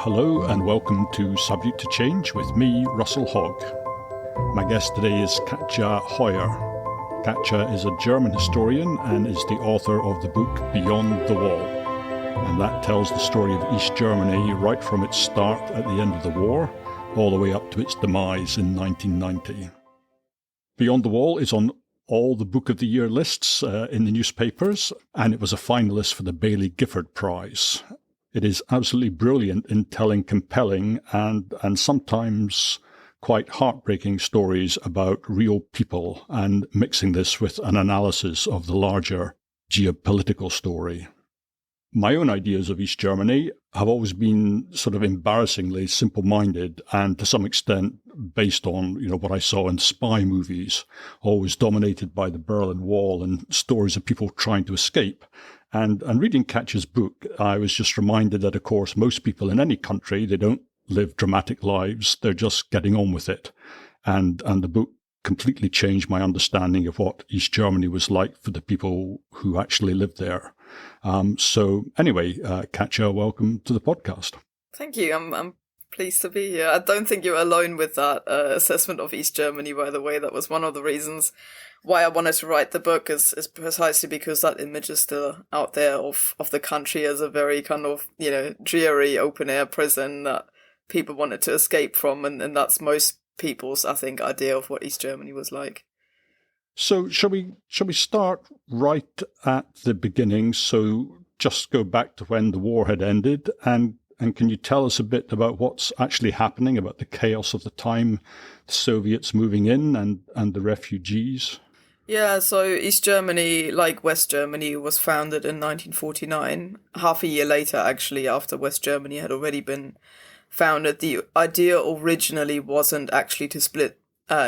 Hello and welcome to Subject to Change with me, Russell Hogg. My guest today is Katja Heuer. Katja is a German historian and is the author of the book Beyond the Wall. And that tells the story of East Germany right from its start at the end of the war, all the way up to its demise in 1990. Beyond the Wall is on all the Book of the Year lists in the newspapers, and it was a finalist for the Baillie Gifford Prize. It is absolutely brilliant in telling compelling and sometimes quite heartbreaking stories about real people and mixing this with an analysis of the larger geopolitical story. My own ideas of East Germany have always been sort of embarrassingly simple-minded and to some extent based on, what I saw in spy movies, always dominated by the Berlin Wall and stories of people trying to escape. And reading Katja's book, I was just reminded that, of course, most people in any country, they don't live dramatic lives. They're just getting on with it. And the book completely changed my understanding of what East Germany was like for the people who actually lived there. So anyway, Katja, welcome to the podcast. Thank you. I'm pleased to be here. I don't think you're alone with that assessment of East Germany, by the way. That was one of the reasons why I wanted to write the book is precisely because that image is still out there of the country as a very kind of, dreary open-air prison that people wanted to escape from. And that's most people's, I think, idea of what East Germany was like. So shall we start right at the beginning? So just go back to when the war had ended and can you tell us a bit about what's actually happening, about the chaos of the time, the Soviets moving in and the refugees? Yeah, so East Germany, like West Germany, was founded in 1949, half a year later, actually, after West Germany had already been founded. The idea originally wasn't actually to split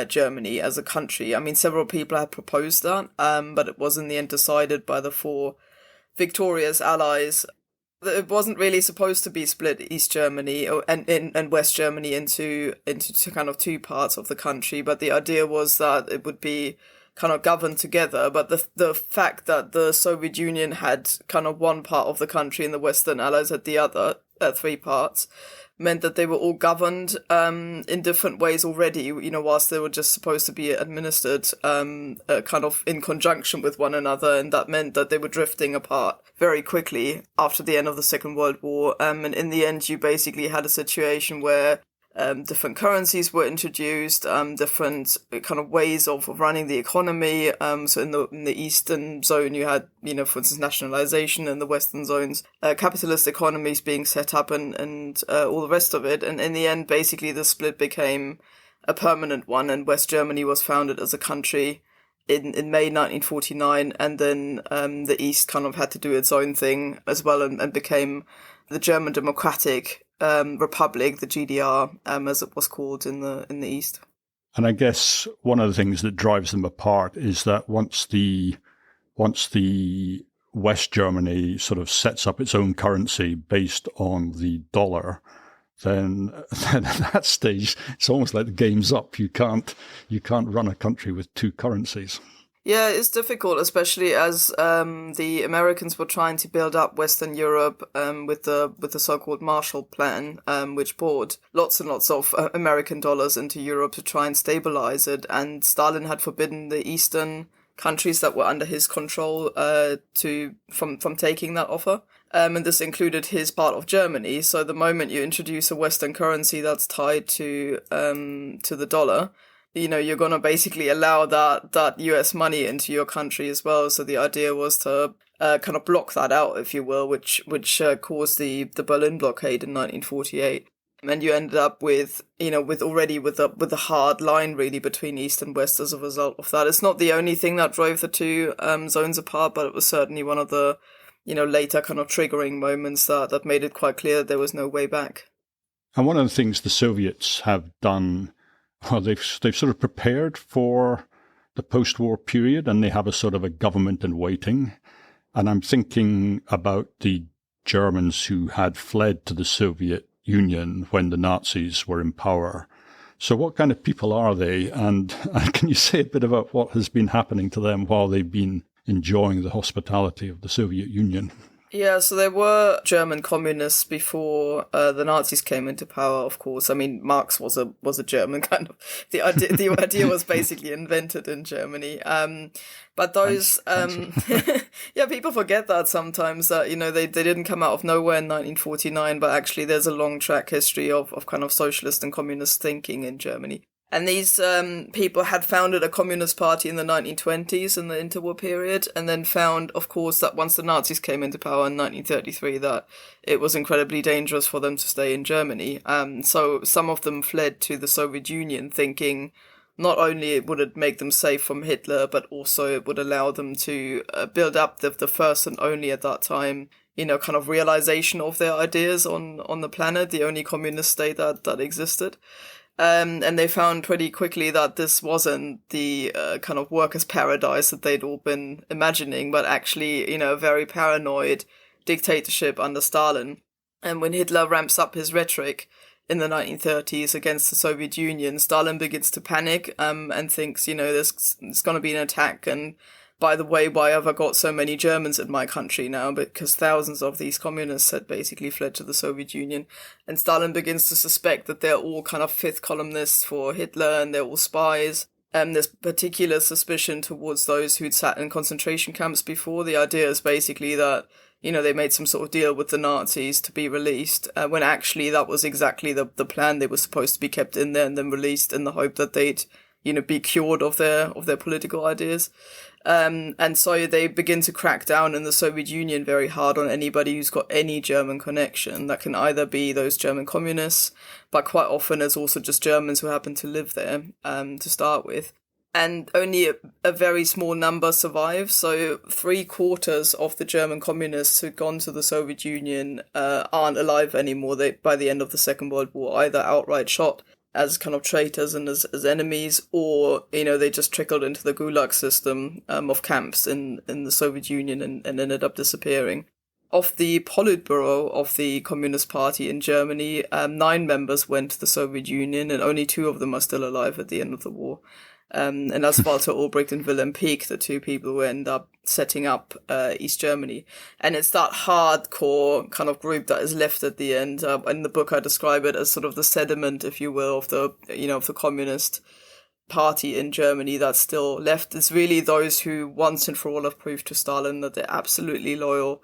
Germany as a country. I mean, several people had proposed that, but it was in the end decided by the four victorious allies. It wasn't really supposed to be split East Germany and West Germany into kind of two parts of the country, but the idea was that it would be kind of governed together. But the fact that the Soviet Union had kind of one part of the country and the Western Allies had the other, three parts, meant that they were all governed in different ways already, whilst they were just supposed to be administered kind of in conjunction with one another. And that meant that they were drifting apart very quickly after the end of the Second World War. And in the end, you basically had a situation where different currencies were introduced, different kind of ways of running the economy. So in the Eastern zone, you had, for instance, nationalization, and the Western zones, capitalist economies being set up and all the rest of it. And in the end, basically, the split became a permanent one, and West Germany was founded as a country in May 1949, and then the East kind of had to do its own thing as well and became the German Democratic Republic, the GDR, as it was called in the East. And I guess one of the things that drives them apart is that once the West Germany sort of sets up its own currency based on the dollar, then at that stage it's almost like the game's up. You can't run a country with two currencies. Yeah, it's difficult, especially as the Americans were trying to build up Western Europe with the so-called Marshall Plan, which poured lots and lots of American dollars into Europe to try and stabilize it. And Stalin had forbidden the Eastern countries that were under his control from taking that offer. And this included his part of Germany. So the moment you introduce a Western currency that's tied to the dollar, you're going to basically allow that US money into your country as well. So the idea was to kind of block that out, if you will, which caused the Berlin blockade in 1948. And you ended up with a hard line really between East and West as a result of that. It's not the only thing that drove the two zones apart, but it was certainly one of the later kind of triggering moments that made it quite clear that there was no way back. And one of the things the Soviets have done, well, they've sort of prepared for the post-war period, and they have a sort of a government in waiting. And I'm thinking about the Germans who had fled to the Soviet Union when the Nazis were in power. So what kind of people are they? And can you say a bit about what has been happening to them while they've been enjoying the hospitality of the Soviet Union? Yeah, so there were German communists before the Nazis came into power. Of course, I mean Marx was a German kind of. The idea was basically invented in Germany. But those, Fancy. yeah, people forget that sometimes that they didn't come out of nowhere in 1949, but actually there's a long track history of kind of socialist and communist thinking in Germany. And these people had founded a communist party in the 1920s in the interwar period, and then found, of course, that once the Nazis came into power in 1933, that it was incredibly dangerous for them to stay in Germany. So some of them fled to the Soviet Union, thinking not only would it make them safe from Hitler, but also it would allow them to build up the first and only at that time, kind of realization of their ideas on the planet, the only communist state that existed. And they found pretty quickly that this wasn't the kind of workers' paradise that they'd all been imagining, but actually, a very paranoid dictatorship under Stalin. And when Hitler ramps up his rhetoric in the 1930s against the Soviet Union, Stalin begins to panic and thinks, there's going to be an attack. And by the way, why have I got so many Germans in my country now? Because thousands of these communists had basically fled to the Soviet Union. And Stalin begins to suspect that they're all kind of fifth columnists for Hitler and they're all spies. There's particular suspicion towards those who'd sat in concentration camps before. The idea is basically that, they made some sort of deal with the Nazis to be released, when actually that was exactly the plan. They were supposed to be kept in there and then released in the hope that they'd, be cured of their political ideas. And so they begin to crack down in the Soviet Union very hard on anybody who's got any German connection. That can either be those German communists, but quite often it's also just Germans who happen to live there, to start with. And only a very small number survive. So 3/4 of the German communists who'd gone to the Soviet Union aren't alive anymore. They, by the end of the Second World War, either outright shot as kind of traitors and as enemies, or, they just trickled into the Gulag system of camps in the Soviet Union and ended up disappearing. Of the Politburo of the Communist Party in Germany, 9 members went to the Soviet Union, and only 2 of them are still alive at the end of the war. And that's Walter Ulbricht and Wilhelm Pieck, the 2 people who end up setting up East Germany. And it's that hardcore kind of group that is left at the end. In the book, I describe it as sort of the sediment, if you will, of the Communist Party in Germany that's still left. It's really those who once and for all have proved to Stalin that they're absolutely loyal,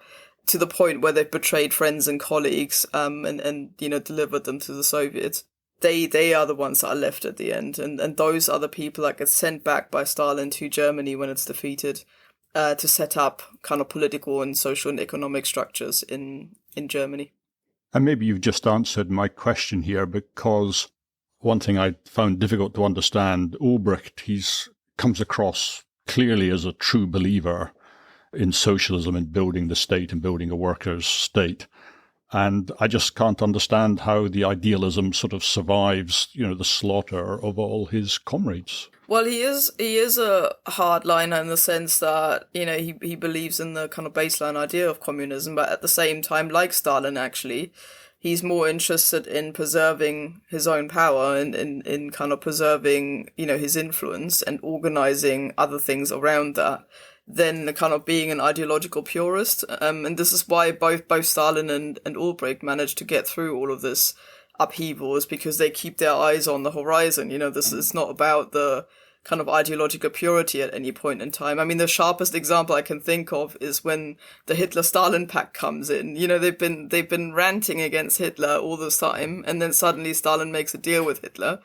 to the point where they've betrayed friends and colleagues, and delivered them to the Soviets. They are the ones that are left at the end, and those are the people that get sent back by Stalin to Germany when it's defeated, to set up kind of political and social and economic structures in Germany. And maybe you've just answered my question here, because one thing I found difficult to understand, Ulbricht, he's comes across clearly as a true believer in socialism and building the state and building a workers' state. And I just can't understand how the idealism sort of survives, the slaughter of all his comrades. Well, he is a hardliner in the sense that, he believes in the kind of baseline idea of communism, but at the same time, like Stalin, actually, he's more interested in preserving his own power and in kind of preserving, his influence and organizing other things around that, than the kind of being an ideological purist. And this is why both Stalin and Ulbricht managed to get through all of this upheaval, is because they keep their eyes on the horizon. This is not about the kind of ideological purity at any point in time. I mean, the sharpest example I can think of is when the Hitler-Stalin pact comes in. They've been ranting against Hitler all this time, and then suddenly Stalin makes a deal with Hitler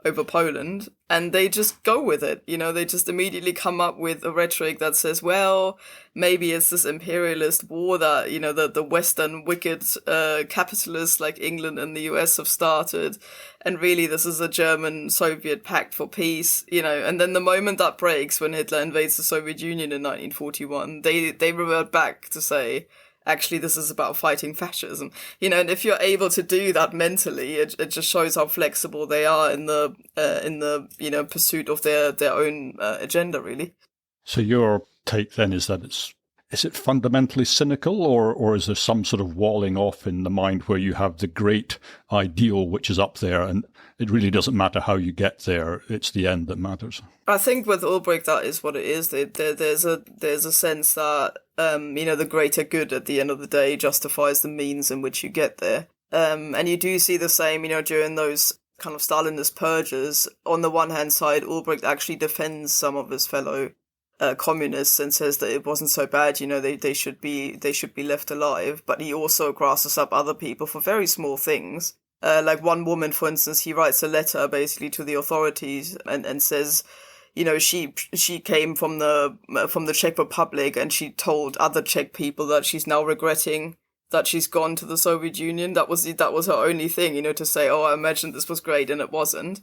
over Poland, and they just go with it. They just immediately come up with a rhetoric that says, well, maybe it's this imperialist war that, the Western wicked capitalists like England and the US have started, and really this is a German-Soviet pact for peace, and then the moment that breaks, when Hitler invades the Soviet Union in 1941, they revert back to say, actually, this is about fighting fascism, and if you're able to do that mentally, it just shows how flexible they are in the pursuit of their own agenda, really. So your take then is that is it fundamentally cynical, or is there some sort of walling off in the mind where you have the great ideal which is up there and it really doesn't matter how you get there, it's the end that matters? I think with Ulbricht that is what it is. There's a sense that the greater good at the end of the day justifies the means in which you get there. And you do see the same, during those kind of Stalinist purges. On the one hand side, Ulbricht actually defends some of his fellow communists and says that it wasn't so bad, they should be left alive. But he also grasses up other people for very small things. Like one woman, for instance, he writes a letter basically to the authorities and says, she came from the Czech Republic and she told other Czech people that she's now regretting that she's gone to the Soviet Union. That was her only thing, to say, oh, I imagined this was great, and it wasn't.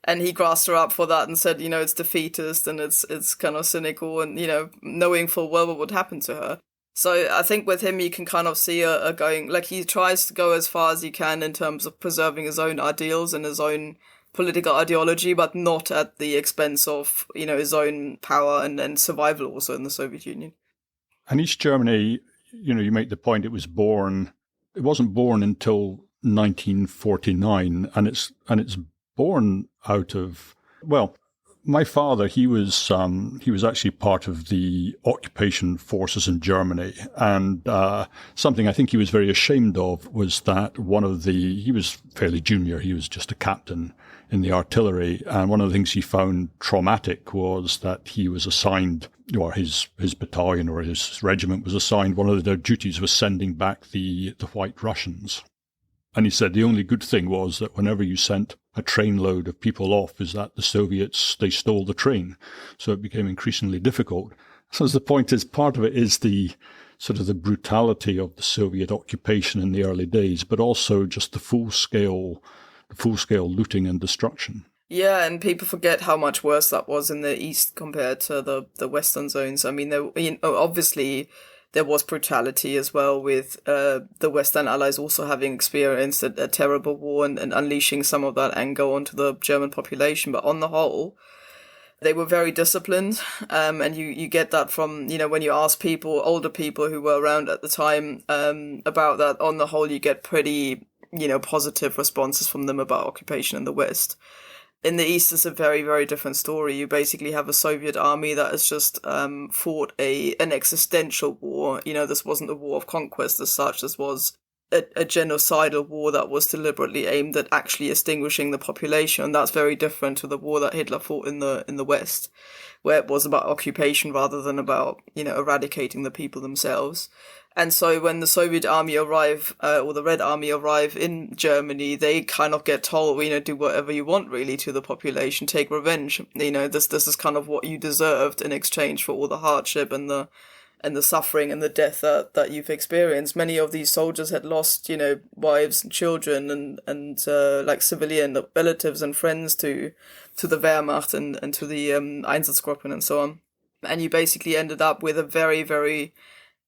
And he grassed her up for that and said, it's defeatist and it's kind of cynical and, knowing full well what would happen to her. So I think with him, you can kind of see a going, like he tries to go as far as he can in terms of preserving his own ideals and his own political ideology, but not at the expense of, his own power and survival also in the Soviet Union. And East Germany, you make the point it wasn't born until 1949, and it's born out of, well, my father, he was actually part of the occupation forces in Germany, and something I think he was very ashamed of was that he was fairly junior, he was just a captain in the artillery, and one of the things he found traumatic was that he was assigned, or his battalion or his regiment was assigned, one of their duties was sending back the White Russians. And he said the only good thing was that whenever you sent a trainload of people off, is that the Soviets, they stole the train. So it became increasingly difficult. So the point is, part of it is the sort of the brutality of the Soviet occupation in the early days, but also just the full-scale looting and destruction. Yeah, and people forget how much worse that was in the East compared to the Western zones. I mean, obviously there was brutality as well, with the Western Allies also having experienced a terrible war and unleashing some of that anger onto the German population. But on the whole, they were very disciplined, and you get that from, when you ask people, older people who were around at the time, about that. On the whole, you get pretty, positive responses from them about occupation in the West. In the East, it's a very, very different story. You basically have a Soviet army that has just fought an existential war. This wasn't a war of conquest as such. This was a genocidal war that was deliberately aimed at actually extinguishing the population. And that's very different to the war that Hitler fought in the West, where it was about occupation rather than about, eradicating the people themselves. And so when the Soviet army arrive, or the Red Army arrive in Germany, they kind of get told, do whatever you want really to the population, take revenge. This is kind of what you deserved in exchange for all the hardship and the suffering and the death that you've experienced. Many of these soldiers had lost, wives and children and like civilian relatives and friends to the Wehrmacht and to the Einsatzgruppen and so on. And you basically ended up with a very, very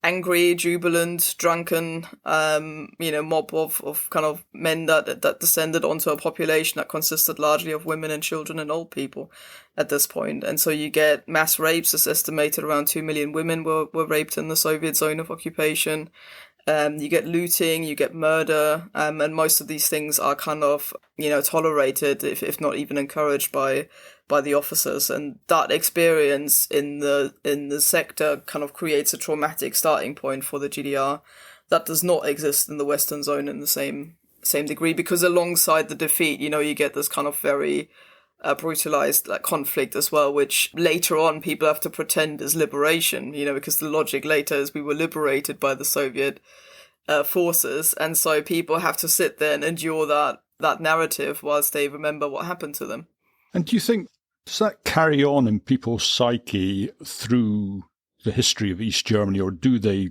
angry, jubilant, drunken, mob of kind of men that descended onto a population that consisted largely of women and children and old people at this point. And so you get mass rapes. It's estimated around 2 million women were raped in the Soviet zone of occupation. You get looting, you get murder, and most of these things are kind of, tolerated, if not even encouraged by the officers. And that experience in the sector kind of creates a traumatic starting point for the GDR that does not exist in the Western zone in the same degree, because alongside the defeat, you get this kind of very brutalized conflict as well, which later on people have to pretend is liberation, because the logic later is we were liberated by the Soviet forces, and so people have to sit there and endure that narrative whilst they remember what happened to them. And do you think, does that carry on in people's psyche through the history of East Germany, or do they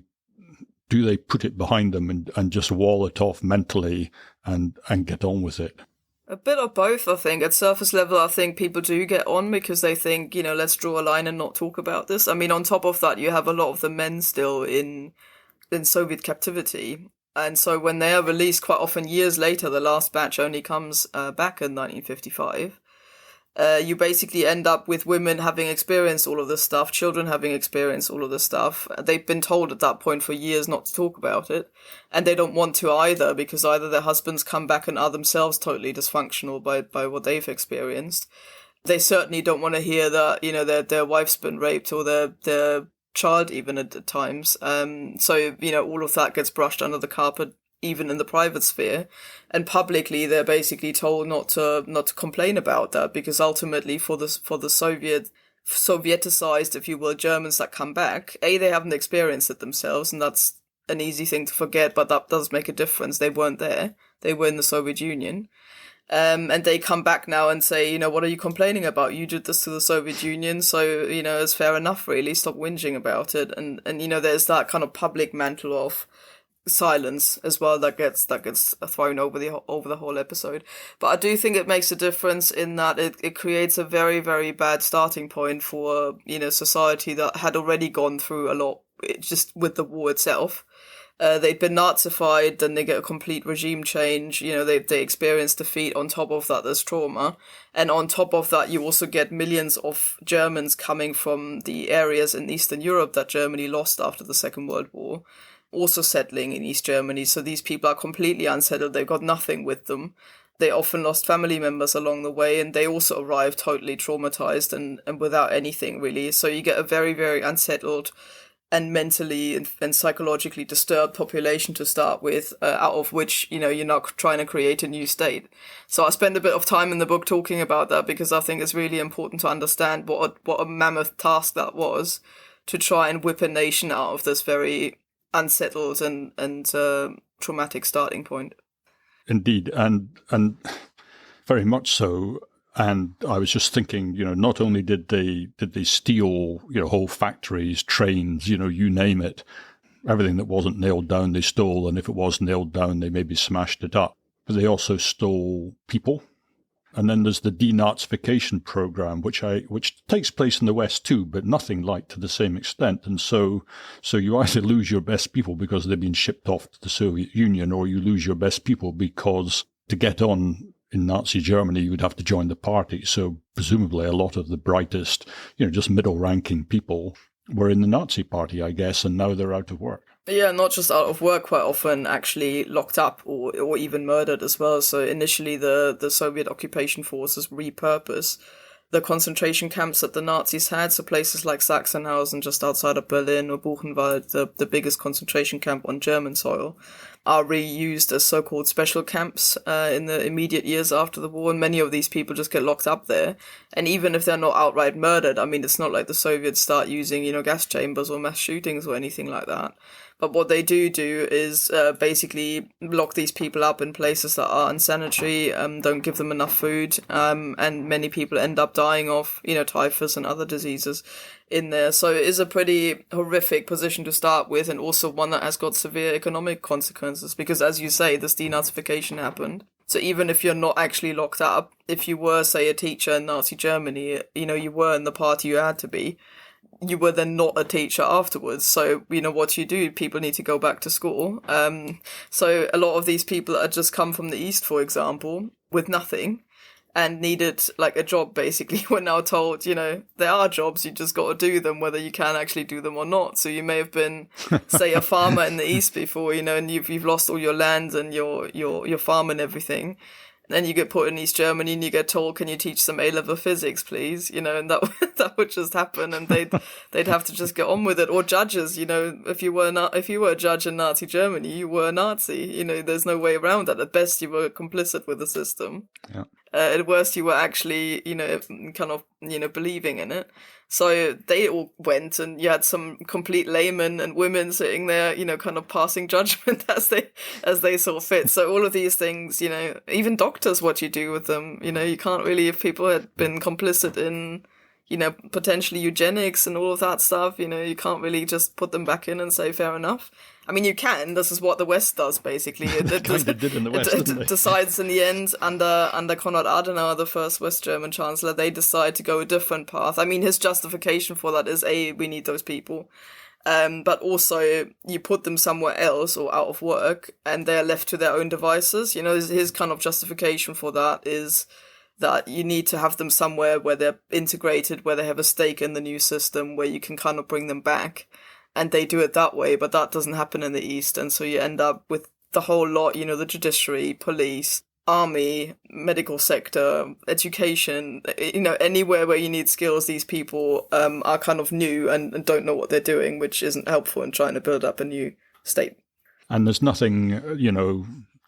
put it behind them and just wall it off mentally and get on with it? A bit of both, I think. At surface level, I think people do get on because they think, let's draw a line and not talk about this. I mean, on top of that, you have a lot of the men still in Soviet captivity. And so when they are released, quite often years later, the last batch only comes back in 1955. you basically end up with women having experienced all of this stuff, children having experienced all of this stuff. They've been told at that point for years not to talk about it, and they don't want to either, because either their husbands come back and are themselves totally dysfunctional by what they've experienced. They certainly don't want to hear that, their wife's been raped, or their child even at times. So, all of that gets brushed under the carpet, even in the private sphere, and publicly they're basically told not to complain about that, because ultimately for the Sovieticized, if you will, Germans that come back, they haven't experienced it themselves, and that's an easy thing to forget, but that does make a difference. They weren't there. They were in the Soviet Union. And they come back now and say, what are you complaining about? You did this to the Soviet Union, so, it's fair enough, really. Stop whinging about it. And there's that kind of public mantle of silence as well that gets thrown over the whole episode. But I do think it makes a difference in that it creates a very, very bad starting point for society that had already gone through a lot just with the war itself. They'd been Nazified, then they get a complete regime change. They experience defeat. On top of that, there's trauma, and on top of that, you also get millions of Germans coming from the areas in Eastern Europe that Germany lost after the Second World War, also settling in East Germany. So these people are completely unsettled. They've got nothing with them. They often lost family members along the way, and they also arrived totally traumatized and without anything, really. So you get a very, very unsettled and mentally and psychologically disturbed population to start with, out of which, you're not trying to create a new state. So I spend a bit of time in the book talking about that, because I think it's really important to understand what a mammoth task that was, to try and whip a nation out of this very unsettled and traumatic starting point. Indeed, and very much so. And I was just thinking, not only did they steal, whole factories, trains, you name it, everything that wasn't nailed down they stole, and if it was nailed down, they maybe smashed it up. But they also stole people. And then there's the denazification program, which takes place in the West too, but nothing like to the same extent. And so you either lose your best people because they've been shipped off to the Soviet Union, or you lose your best people because to get on in Nazi Germany, you would have to join the party. So presumably a lot of the brightest, just middle-ranking people were in the Nazi party, I guess, and now they're out of work. Yeah, not just out of work, quite often actually locked up or even murdered as well. So initially the Soviet occupation forces repurpose the concentration camps that the Nazis had, so places like Sachsenhausen just outside of Berlin, or Buchenwald, the biggest concentration camp on German soil, are reused as so-called special camps in the immediate years after the war, and many of these people just get locked up there. And even if they're not outright murdered, I mean, it's not like the Soviets start using, gas chambers or mass shootings or anything like that. But what they do is basically lock these people up in places that are unsanitary, don't give them enough food, and many people end up dying of, typhus and other diseases in there. So it is a pretty horrific position to start with, and also one that has got severe economic consequences, because as you say, this denazification happened. So even if you're not actually locked up, if you were, say, a teacher in Nazi Germany, you were in the party you had to be, you were then not a teacher afterwards. So, what you do, people need to go back to school. So a lot of these people that just come from the East, for example, with nothing and needed like a job, basically, were now told, there are jobs, you just got to do them, whether you can actually do them or not. So you may have been, say, a farmer in the East before, and you've lost all your land and your farm and everything. Then you get put in East Germany and you get told, can you teach some A-level physics, please? And that would just happen, and they'd have to just get on with it. Or judges, if you were a judge in Nazi Germany, you were a Nazi. There's no way around that. At best, you were complicit with the system. Yeah. At worst, you were actually, kind of, believing in it. So they all went, and you had some complete laymen and women sitting there, kind of passing judgment as they saw fit. So all of these things, even doctors, what you do with them, you can't really, if people had been complicit in, potentially eugenics and all of that stuff, you can't really just put them back in and say fair enough. I mean, you can. This is what the West does, basically. It kind of did in the West, didn't they? Decides in the end, under Konrad Adenauer, the first West German chancellor, they decide to go a different path. I mean, his justification for that is, we need those people. But also, you put them somewhere else or out of work, and they're left to their own devices. His kind of justification for that is that you need to have them somewhere where they're integrated, where they have a stake in the new system, where you can kind of bring them back. And they do it that way, but that doesn't happen in the East. And so you end up with the whole lot, the judiciary, police, army, medical sector, education, anywhere where you need skills, these people are kind of new and don't know what they're doing, which isn't helpful in trying to build up a new state. And there's nothing,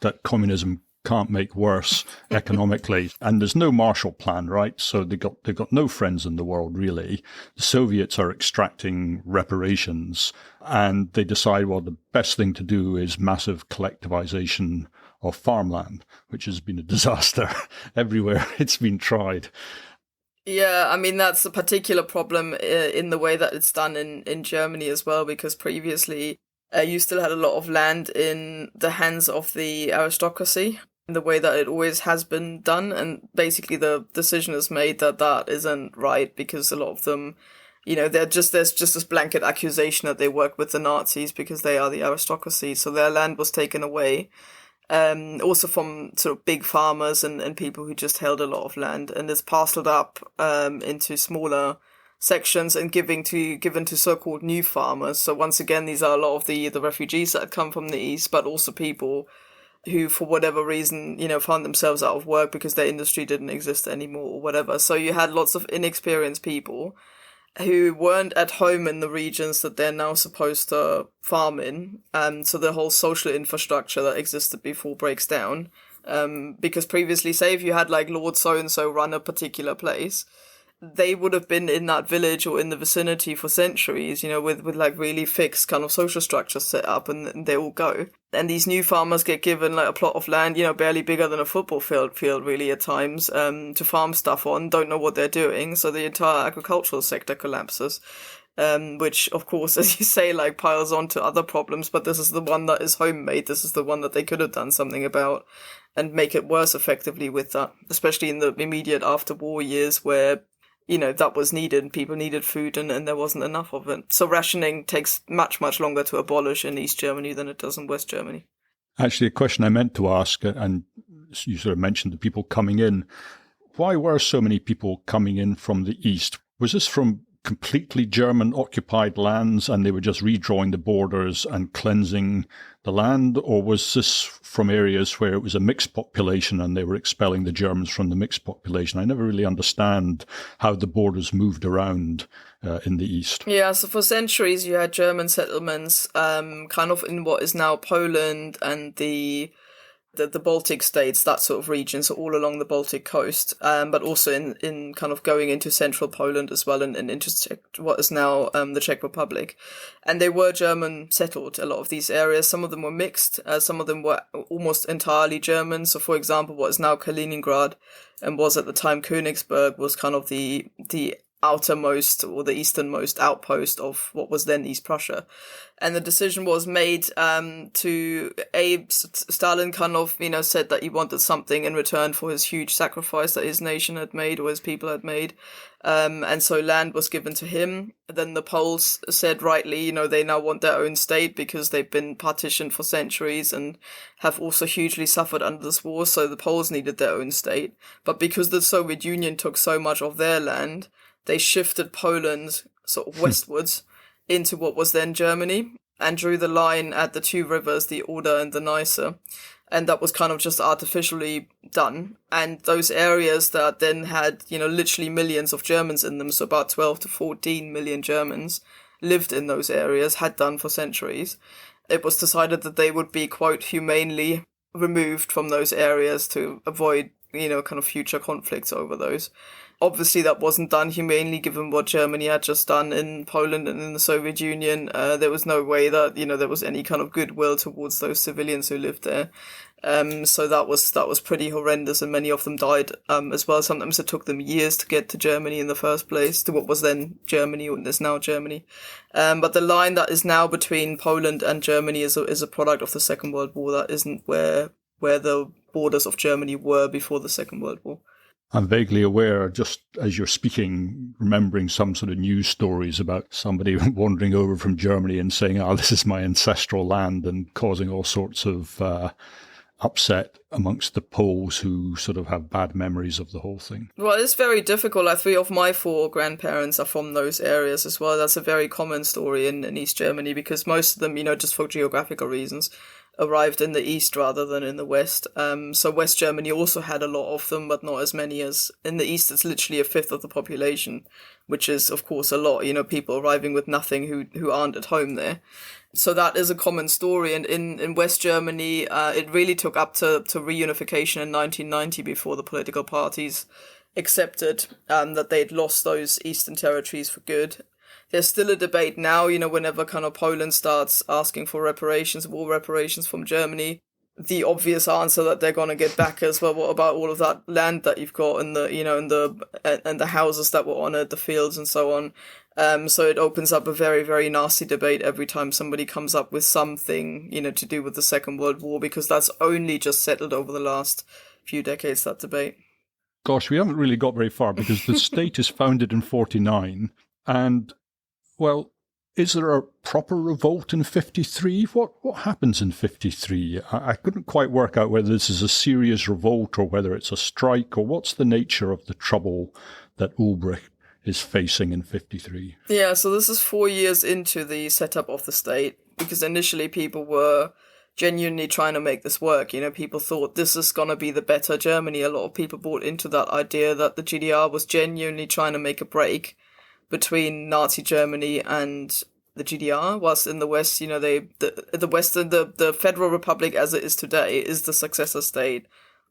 that communism can't make worse economically. And there's no Marshall Plan, right? So they've got no friends in the world, really. The Soviets are extracting reparations, and they decide, well, the best thing to do is massive collectivization of farmland, which has been a disaster everywhere it's been tried. Yeah, I mean, that's a particular problem in the way that it's done in Germany as well, because previously you still had a lot of land in the hands of the aristocracy, in the way that it always has been done. And basically the decision is made that that isn't right, because a lot of them, there's just this blanket accusation that they work with the Nazis because they are the aristocracy. So their land was taken away. Also from sort of big farmers and people who just held a lot of land, and it's parceled up into smaller sections and given to so-called new farmers. So once again, these are a lot of the refugees that had come from the East, but also people who, for whatever reason, found themselves out of work because their industry didn't exist anymore or whatever. So you had lots of inexperienced people who weren't at home in the regions that they're now supposed to farm in. So the whole social infrastructure that existed before breaks down. Because previously, say if you had like Lord so-and-so run a particular place, they would have been in that village or in the vicinity for centuries, with like really fixed kind of social structures set up, and they all go. And these new farmers get given like a plot of land, barely bigger than a football field really at times, to farm stuff on, don't know what they're doing. So the entire agricultural sector collapses, which of course, as you say, like piles on to other problems. But this is the one that is homemade. This is the one that they could have done something about and make it worse effectively with that, especially in the immediate after war years where that was needed. People needed food and there wasn't enough of it. So rationing takes much, much longer to abolish in East Germany than it does in West Germany. Actually, a question I meant to ask, and you sort of mentioned the people coming in. Why were so many people coming in from the East? Was this from completely German-occupied lands and they were just redrawing the borders and cleansing the land? Or was this from areas where it was a mixed population and they were expelling the Germans from the mixed population? I never really understand how the borders moved around in the East. Yeah, so for centuries you had German settlements kind of in what is now Poland and the Baltic states, that sort of region, so all along the Baltic coast, but also in kind of going into central Poland as well, and into what is now the Czech Republic. And they were German settled, a lot of these areas. Some of them were mixed, some of them were almost entirely German. So for example, what is now Kaliningrad and was at the time Königsberg was kind of the outermost or the easternmost outpost of what was then East Prussia. And the decision was made Stalin kind of, said that he wanted something in return for his huge sacrifice that his nation had made or his people had made. And so land was given to him. Then the Poles said rightly, they now want their own state because they've been partitioned for centuries and have also hugely suffered under this war. So the Poles needed their own state. But because the Soviet Union took so much of their land, they shifted Poland sort of westwards into what was then Germany and drew the line at the two rivers, the Oder and the Neisse. And that was kind of just artificially done. And those areas that then had, literally millions of Germans in them, so about 12 to 14 million Germans lived in those areas, had done for centuries. It was decided that they would be, quote, humanely removed from those areas to avoid, kind of future conflicts over those. Obviously, that wasn't done humanely, given what Germany had just done in Poland and in the Soviet Union. There was no way that, there was any kind of goodwill towards those civilians who lived there. So that was pretty horrendous, and many of them died as well. Sometimes it took them years to get to Germany in the first place, to what was then Germany and is now Germany. But the line that is now between Poland and Germany is a product of the Second World War. That isn't where the borders of Germany were before the Second World War. I'm vaguely aware, just as you're speaking, remembering some sort of news stories about somebody wandering over from Germany and saying, this is my ancestral land, and causing all sorts of upset amongst the Poles who sort of have bad memories of the whole thing? Well, it's very difficult. Like 3 of my 4 grandparents are from those areas as well. That's a very common story in East Germany because most of them, just for geographical reasons, arrived in the East rather than in the West. So West Germany also had a lot of them, but not as many as in the East. It's literally a fifth of the population, which is, of course, a lot. People arriving with nothing who aren't at home there. So that is a common story. And in West Germany, it really took up to reunification in 1990 before the political parties accepted that they'd lost those eastern territories for good. There's still a debate now, whenever kind of Poland starts asking for reparations, war reparations from Germany, the obvious answer that they're going to get back is, well, what about all of that land that you've got and the houses that were on it, the fields and so on. So it opens up a very, very nasty debate every time somebody comes up with something, to do with the Second World War, because that's only just settled over the last few decades, that debate. Gosh, we haven't really got very far because the state is founded in 49 and, well, is there a proper revolt in 53? What happens in 53? I couldn't quite work out whether this is a serious revolt or whether it's a strike, or what's the nature of the trouble that Ulbricht is facing in 53. Yeah, so this is 4 years into the setup of the state, because initially people were genuinely trying to make this work. People thought this is going to be the better Germany. A lot of people bought into that idea that the GDR was genuinely trying to make a break between Nazi Germany and the GDR, whilst in the West, the Federal Republic as it is today is the successor state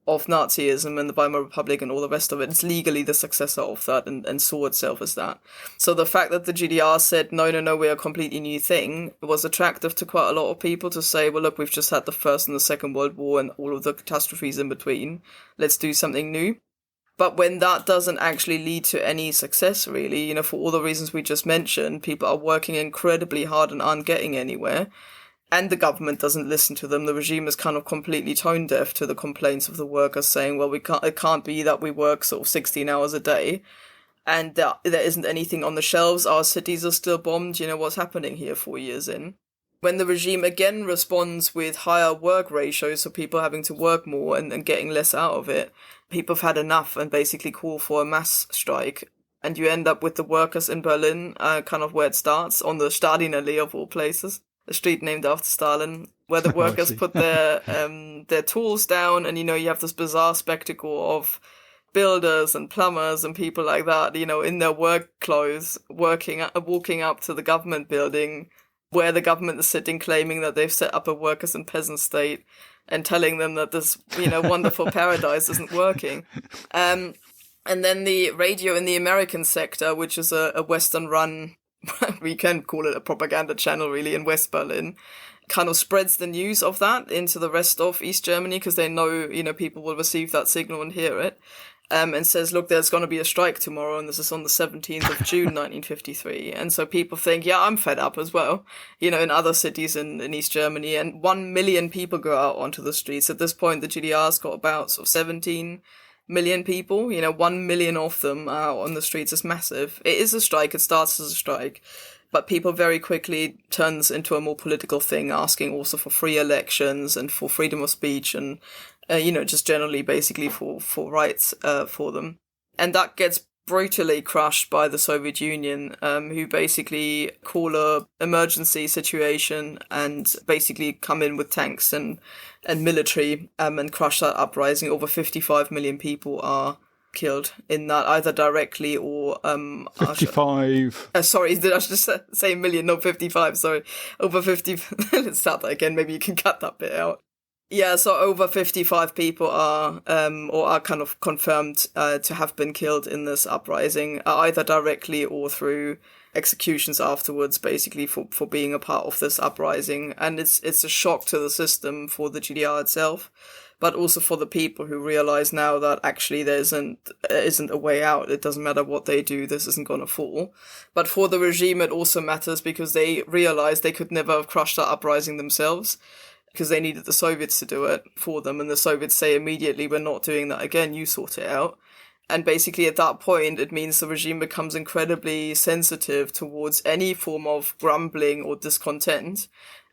of Nazism and the Weimar Republic and all the rest of it. It's legally the successor of that and saw itself as that. So the fact that the GDR said, no, we're a completely new thing, was attractive to quite a lot of people to say, well, look, we've just had the First and the Second World War and all of the catastrophes in between. Let's do something new. But when that doesn't actually lead to any success, really, for all the reasons we just mentioned, people are working incredibly hard and aren't getting anywhere. And the government doesn't listen to them. The regime is kind of completely tone deaf to the complaints of the workers saying, well, it can't be that we work sort of 16 hours a day and there isn't anything on the shelves. Our cities are still bombed. What's happening here 4 years in? When the regime again responds with higher work ratios, so people having to work more and getting less out of it, people have had enough and basically call for a mass strike. And you end up with the workers in Berlin, kind of where it starts, on the Stalinallee of all places, a street named after Stalin, where the workers put their tools down, and you have this bizarre spectacle of builders and plumbers and people like that, in their work clothes, walking up to the government building where the government is sitting, claiming that they've set up a workers and peasant state and telling them that this wonderful paradise isn't working. And then the radio in the American sector, which is a Western run, we can call it a propaganda channel really, in West Berlin, kind of spreads the news of that into the rest of East Germany because they know, people will receive that signal and hear it. And says, look, there's going to be a strike tomorrow, and this is on the 17th of June, 1953. And so people think, yeah, I'm fed up as well, in other cities in East Germany. And 1 million people go out onto the streets. At this point, the GDR's got about sort of 17 million people. 1 million of them are on the streets. Is massive. It is a strike. It starts as a strike. But people very quickly turns into a more political thing, asking also for free elections and for freedom of speech and just generally basically for rights for them. And that gets brutally crushed by the Soviet Union, who basically call a emergency situation and basically come in with tanks and military and crush that uprising. Over 55 million people are killed in that, either directly or 55. Sorry, did I just say million? No, 55. Sorry, over 50. Let's start that again. Maybe you can cut that bit out. Yeah, so over 55 people are kind of confirmed to have been killed in this uprising, either directly or through executions afterwards, basically for being a part of this uprising. And it's a shock to the system for the GDR itself, but also for the people who realize now that actually there isn't a way out. It doesn't matter what they do, this isn't going to fall. But for the regime, it also matters because they realize they could never have crushed that uprising themselves, because they needed the Soviets to do it for them. And the Soviets say immediately, we're not doing that again, you sort it out. And basically at that point, it means the regime becomes incredibly sensitive towards any form of grumbling or discontent.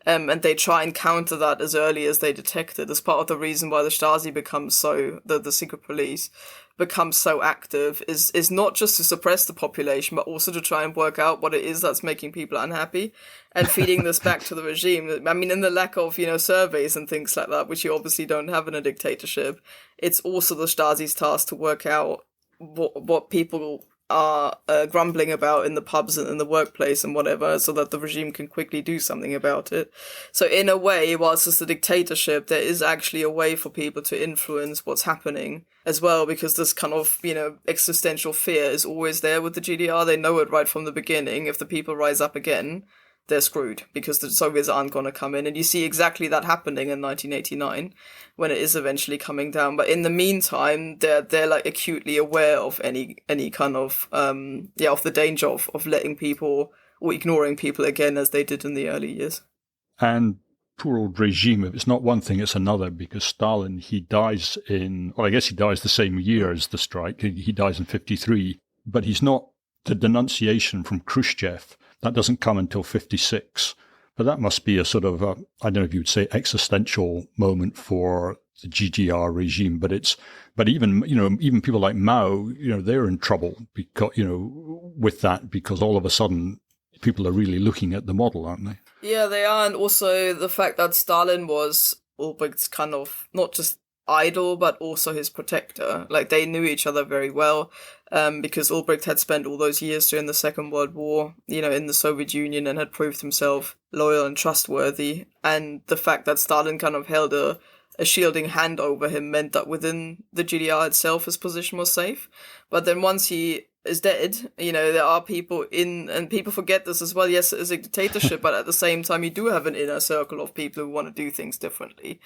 And they try and counter that as early as they detect it. As part of the reason why the Stasi becomes the secret police becomes so active is not just to suppress the population, but also to try and work out what it is that's making people unhappy and feeding this back to the regime. I mean, in the lack of, surveys and things like that, which you obviously don't have in a dictatorship, it's also the Stasi's task to work out what people are grumbling about in the pubs and in the workplace and whatever, so that the regime can quickly do something about it. So in a way, whilst it's a dictatorship, there is actually a way for people to influence what's happening as well, because this kind of, existential fear is always there with the GDR. They know it right from the beginning. If the people rise up again, they're screwed, because the Soviets aren't going to come in. And you see exactly that happening in 1989 when it is eventually coming down. But in the meantime, they're like acutely aware of any kind of of the danger of letting people or ignoring people again, as they did in the early years. And poor old regime, if it's not one thing, it's another, because Stalin, he dies the same year as the strike. He dies in 1953, but he's not the denunciation from Khrushchev. That doesn't come until 1956. But that must be a sort of, I don't know if you would say existential moment for the GDR regime. But even people like Mao, they're in trouble because, with that, because all of a sudden people are really looking at the model, aren't they? Yeah, they are. And also the fact that Stalin was Ulbricht's kind of not just idol, but also his protector. Like, they knew each other very well, because Ulbricht had spent all those years during the Second World War, in the Soviet Union, and had proved himself loyal and trustworthy. And the fact that Stalin kind of held a shielding hand over him meant that within the GDR itself, his position was safe. But then once he is dead, there are people and people forget this as well. Yes, it is a dictatorship, but at the same time, you do have an inner circle of people who want to do things differently.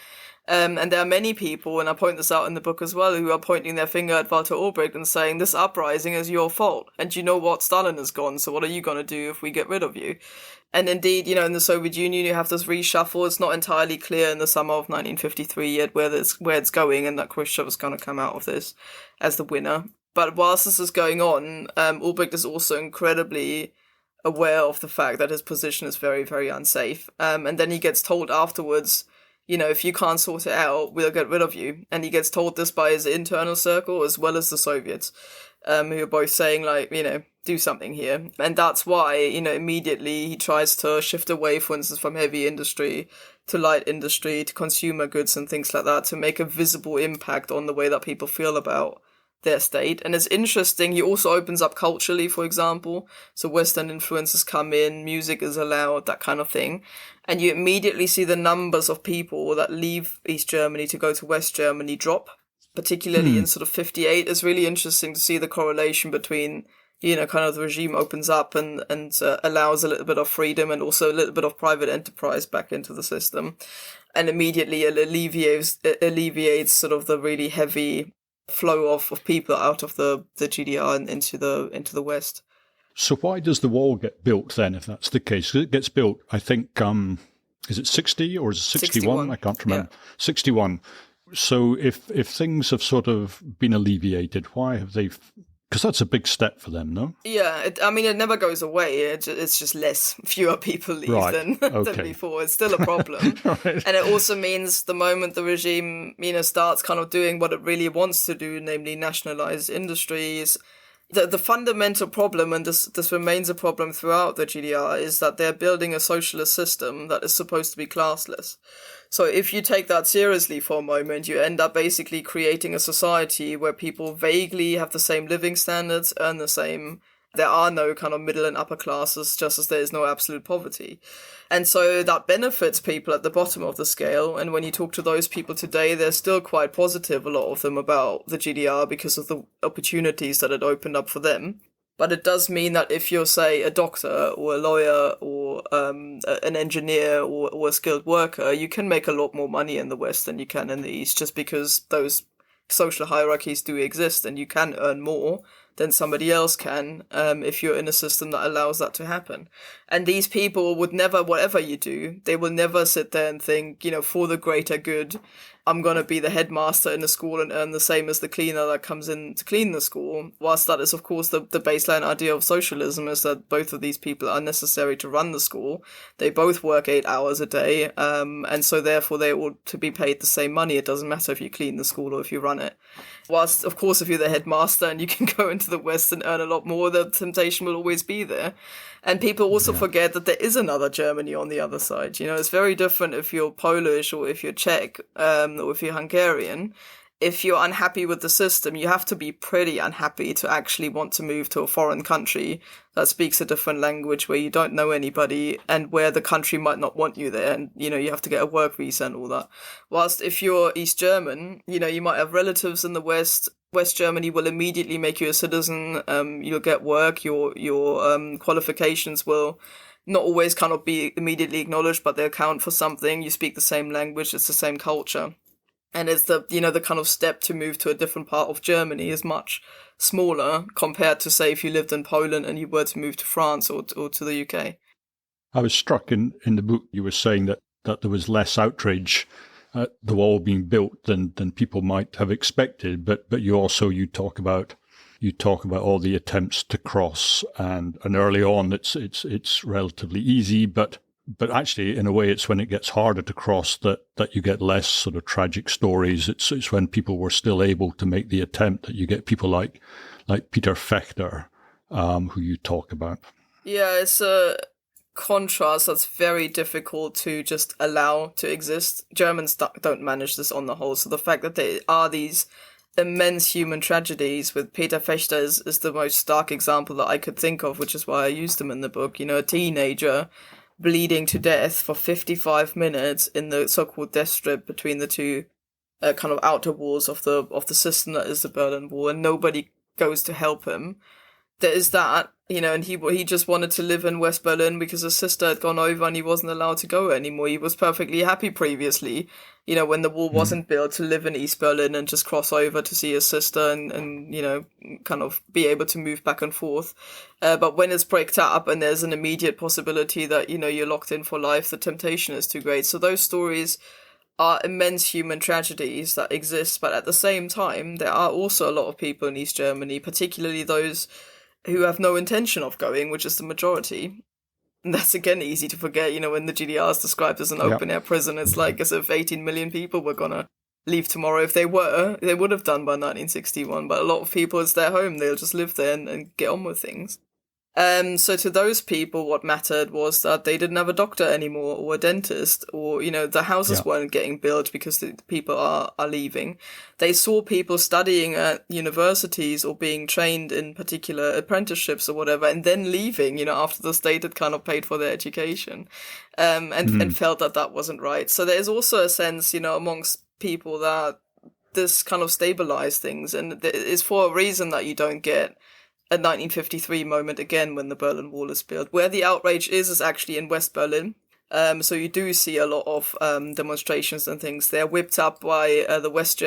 And there are many people, and I point this out in the book as well, who are pointing their finger at Walter Ulbricht and saying, this uprising is your fault. And you know what? Stalin is gone, so what are you going to do if we get rid of you? And indeed, in the Soviet Union, you have this reshuffle. It's not entirely clear in the summer of 1953 yet where it's going, and that Khrushchev is going to come out of this as the winner. But whilst this is going on, Ulbricht is also incredibly aware of the fact that his position is very, very unsafe. And then he gets told afterwards, if you can't sort it out, we'll get rid of you. And he gets told this by his internal circle as well as the Soviets, who are both saying, do something here. And that's why, immediately he tries to shift away, for instance, from heavy industry to light industry, to consumer goods and things like that, to make a visible impact on the way that people feel about their state. And it's interesting, he also opens up culturally, for example. So Western influences come in, music is allowed, that kind of thing. And you immediately see the numbers of people that leave East Germany to go to West Germany drop, particularly in sort of 58. It's really interesting to see the correlation between, kind of the regime opens up and allows a little bit of freedom and also a little bit of private enterprise back into the system. And immediately it alleviates sort of the really heavy flow of people out of the GDR and into the West. So why does the wall get built then, if that's the case? It gets built, I think, is it 60 or is it 61? I can't remember. Yeah. 61. So if things have sort of been alleviated, why have they... Because that's a big step for them, no? Yeah, it never goes away. It's just fewer people leave than before. It's still a problem. Right. And it also means the moment the regime, starts kind of doing what it really wants to do, namely nationalize industries, the fundamental problem, and this remains a problem throughout the GDR, is that they're building a socialist system that is supposed to be classless. So if you take that seriously for a moment, you end up basically creating a society where people vaguely have the same living standards, earn the same. There are no kind of middle and upper classes, just as there is no absolute poverty. And so that benefits people at the bottom of the scale. And when you talk to those people today, they're still quite positive, a lot of them, about the GDR because of the opportunities that it opened up for them. But it does mean that if you're, say, a doctor or a lawyer or an engineer or a skilled worker, you can make a lot more money in the West than you can in the East, just because those social hierarchies do exist and you can earn more than somebody else can, if you're in a system that allows that to happen. And these people would never, whatever you do, they will never sit there and think, for the greater good, I'm going to be the headmaster in the school and earn the same as the cleaner that comes in to clean the school. Whilst that is, of course, the baseline idea of socialism, is that both of these people are necessary to run the school. They both work 8 hours a day, and so therefore they ought to be paid the same money. It doesn't matter if you clean the school or if you run it. Whilst, of course, if you're the headmaster and you can go into the West and earn a lot more, the temptation will always be there. And people also forget that there is another Germany on the other side. It's very different if you're Polish or if you're Czech, or if you're Hungarian. If you're unhappy with the system, you have to be pretty unhappy to actually want to move to a foreign country that speaks a different language, where you don't know anybody and where the country might not want you there. And, you have to get a work visa and all that. Whilst if you're East German, you might have relatives in the West. West Germany will immediately make you a citizen. You'll get work. Your qualifications will not always kind of be immediately acknowledged, but they'll count for something. You speak the same language. It's the same culture. And it's the kind of step to move to a different part of Germany is much smaller compared to, say, if you lived in Poland and you were to move to France or to the UK. I was struck in the book, you were saying that there was less outrage at the wall being built than people might have expected. But you talk about all the attempts to cross, and early on it's relatively easy, but actually, in a way, it's when it gets harder to cross that you get less sort of tragic stories. It's when people were still able to make the attempt that you get people like Peter Fechter, who you talk about. Yeah, it's a contrast that's very difficult to just allow to exist. Germans don't manage this on the whole. So the fact that there are these immense human tragedies with Peter Fechter is the most stark example that I could think of, which is why I used him in the book. A teenager bleeding to death for 55 minutes in the so-called death strip between the two kind of outer walls of the system that is the Berlin Wall, and nobody goes to help him. There is that, and he just wanted to live in West Berlin because his sister had gone over and he wasn't allowed to go anymore. He was perfectly happy previously, when the wall wasn't built, to live in East Berlin and just cross over to see his sister and kind of be able to move back and forth. But when it's bricked up and there's an immediate possibility that, you're locked in for life, the temptation is too great. So those stories are immense human tragedies that exist. But at the same time, there are also a lot of people in East Germany, particularly those who have no intention of going, which is the majority. And that's, again, easy to forget, when the GDR is described as an open-air prison, it's like as if 18 million people were going to leave tomorrow. If they would have done by 1961. But a lot of people, it's their home. They'll just live there and get on with things. So to those people, what mattered was that they didn't have a doctor anymore or a dentist, or, the houses weren't getting built because the people are leaving. They saw people studying at universities or being trained in particular apprenticeships or whatever, and then leaving, after the state had kind of paid for their education, and felt that wasn't right. So there's also a sense, amongst people that this kind of stabilized things, and it's for a reason that you don't get a 1953 moment again when the Berlin Wall is built. Where the outrage is actually in West Berlin. So you do see a lot of demonstrations and things. They're whipped up by the West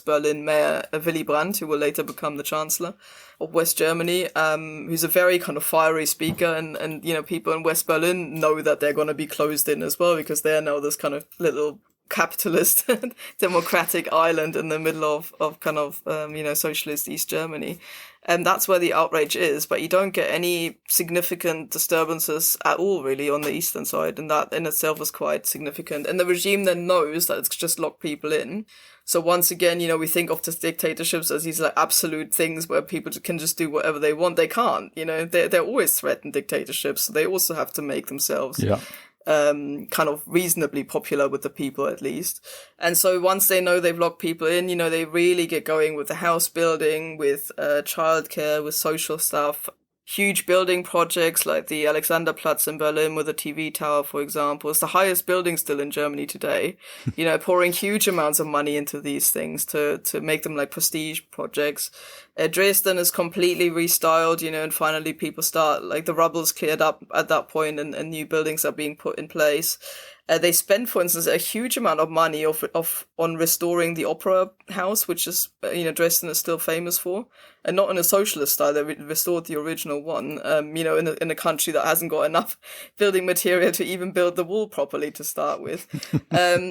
Berlin Mayor Willy Brandt, who will later become the Chancellor of West Germany, who's a very kind of fiery speaker, and people in West Berlin know that they're going to be closed in as well, because they're now this kind of little capitalist democratic island in the middle of kind of socialist East Germany, and that's where the outrage is. But you don't get any significant disturbances at all really on the eastern side, and that in itself is quite significant. And the regime then knows that it's just locked people in. So once again, we think of the dictatorships as these like absolute things where people can just do whatever they want. They can't. They're always threatened dictatorships, so they also have to make themselves kind of reasonably popular with the people, at least. And so once they know they've locked people in, they really get going with the house building, with childcare, with social stuff. Huge building projects like the Alexanderplatz in Berlin with the TV tower, for example. It's the highest building still in Germany today. Pouring huge amounts of money into these things to make them like prestige projects. Dresden is completely restyled, and finally people start, like the rubble's cleared up at that point and new buildings are being put in place. They spend, for instance, a huge amount of money on restoring the opera house, which is Dresden is still famous for, and not in a socialist style. They restored the original one. In a country that hasn't got enough building material to even build the wall properly to start with.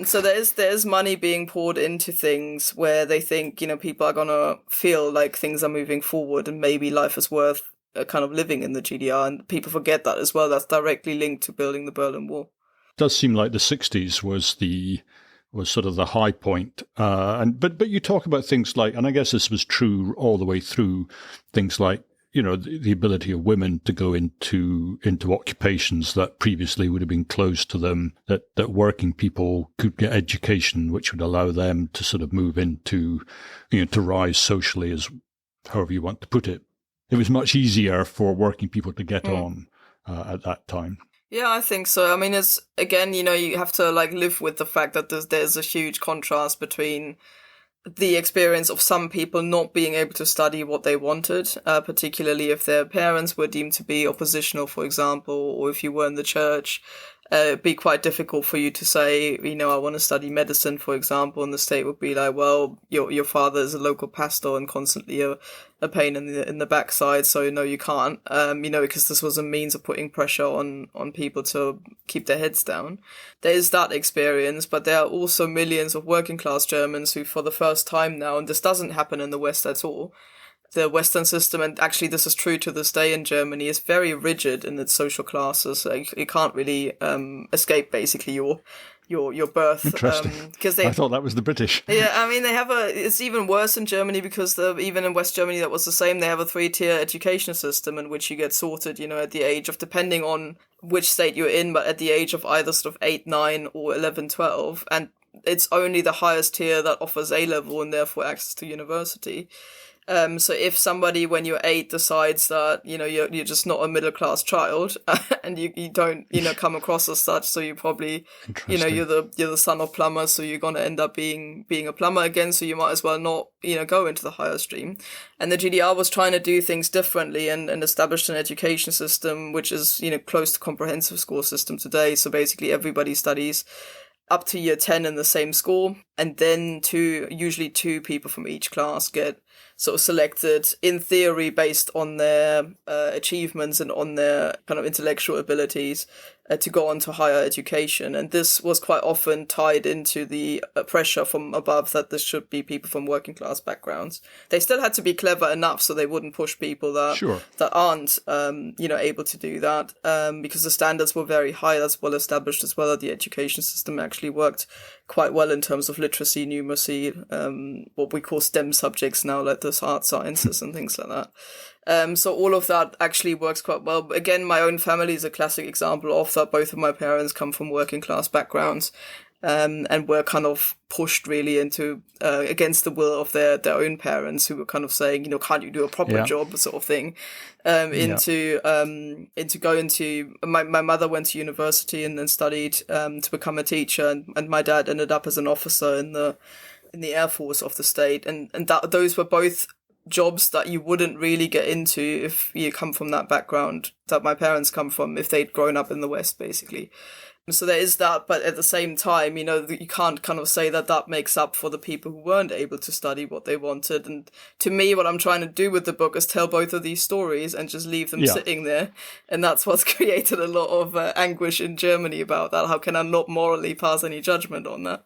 So there's money being poured into things where they think people are gonna feel like things are moving forward and maybe life is worth kind of living in the GDR, and people forget that as well. That's directly linked to building the Berlin Wall. It does seem like the 60s was sort of the high point. But you talk about things like, and I guess this was true all the way through, things like, the ability of women to go into occupations that previously would have been closed to them, that working people could get education, which would allow them to sort of move into, to rise socially, as however you want to put it. It was much easier for working people to get on at that time. Yeah, I think so. I mean, it's, again, you have to live with the fact that there's a huge contrast between the experience of some people not being able to study what they wanted, particularly if their parents were deemed to be oppositional, for example, or if you were in the church. It'd be quite difficult for you to say, I want to study medicine, for example, and the state would be like, well, your father is a local pastor and constantly a pain in the backside, so no, you can't, because this was a means of putting pressure on people to keep their heads down. There is that experience, but there are also millions of working class Germans who, for the first time now, and this doesn't happen in the West at all, the Western system, and actually this is true to this day in Germany, is very rigid in its social classes. You can't really escape basically your birth. Interesting. I thought that was the British. Yeah, I mean, it's even worse in Germany because even in West Germany that was the same. They have a 3-tier education system in which you get sorted, at the age of, depending on which state you're in, but at the age of either sort of 8, 9 or 11, 12. And it's only the highest tier that offers A-level and therefore access to university. So if somebody, when you're 8, decides that, you're just not a middle-class child and you don't, come across as such, so you probably, you're the son of plumbers, so you're going to end up being a plumber again, so you might as well not, go into the higher stream. And the GDR was trying to do things differently and established an education system which is, close to comprehensive school system today. So basically everybody studies up to year 10 in the same school, and then usually two people from each class get sort of selected, in theory, based on their achievements and on their kind of intellectual abilities to go on to higher education. And this was quite often tied into the pressure from above that this should be people from working class backgrounds. They still had to be clever enough so they wouldn't push people that aren't, able to do that, because the standards were very high. That's well established as well, that the education system actually worked quite well in terms of literacy, numeracy, what we call STEM subjects now, like the art sciences and things like that. So all of that actually works quite well. But again, my own family is a classic example of that. Both of my parents come from working class backgrounds, and were kind of pushed really into against the will of their own parents, who were kind of saying, can't you do a proper job, sort of thing, into going to, my mother went to university and then studied to become a teacher, and my dad ended up as an officer in the Air Force of the state, and those were both jobs that you wouldn't really get into if you come from that background that my parents come from, if they'd grown up in the West, basically. So there is that, but at the same time, you can't kind of say that makes up for the people who weren't able to study what they wanted. And to me, what I'm trying to do with the book is tell both of these stories and just leave them sitting there. And that's what's created a lot of anguish in Germany about that. How can I not morally pass any judgment on that?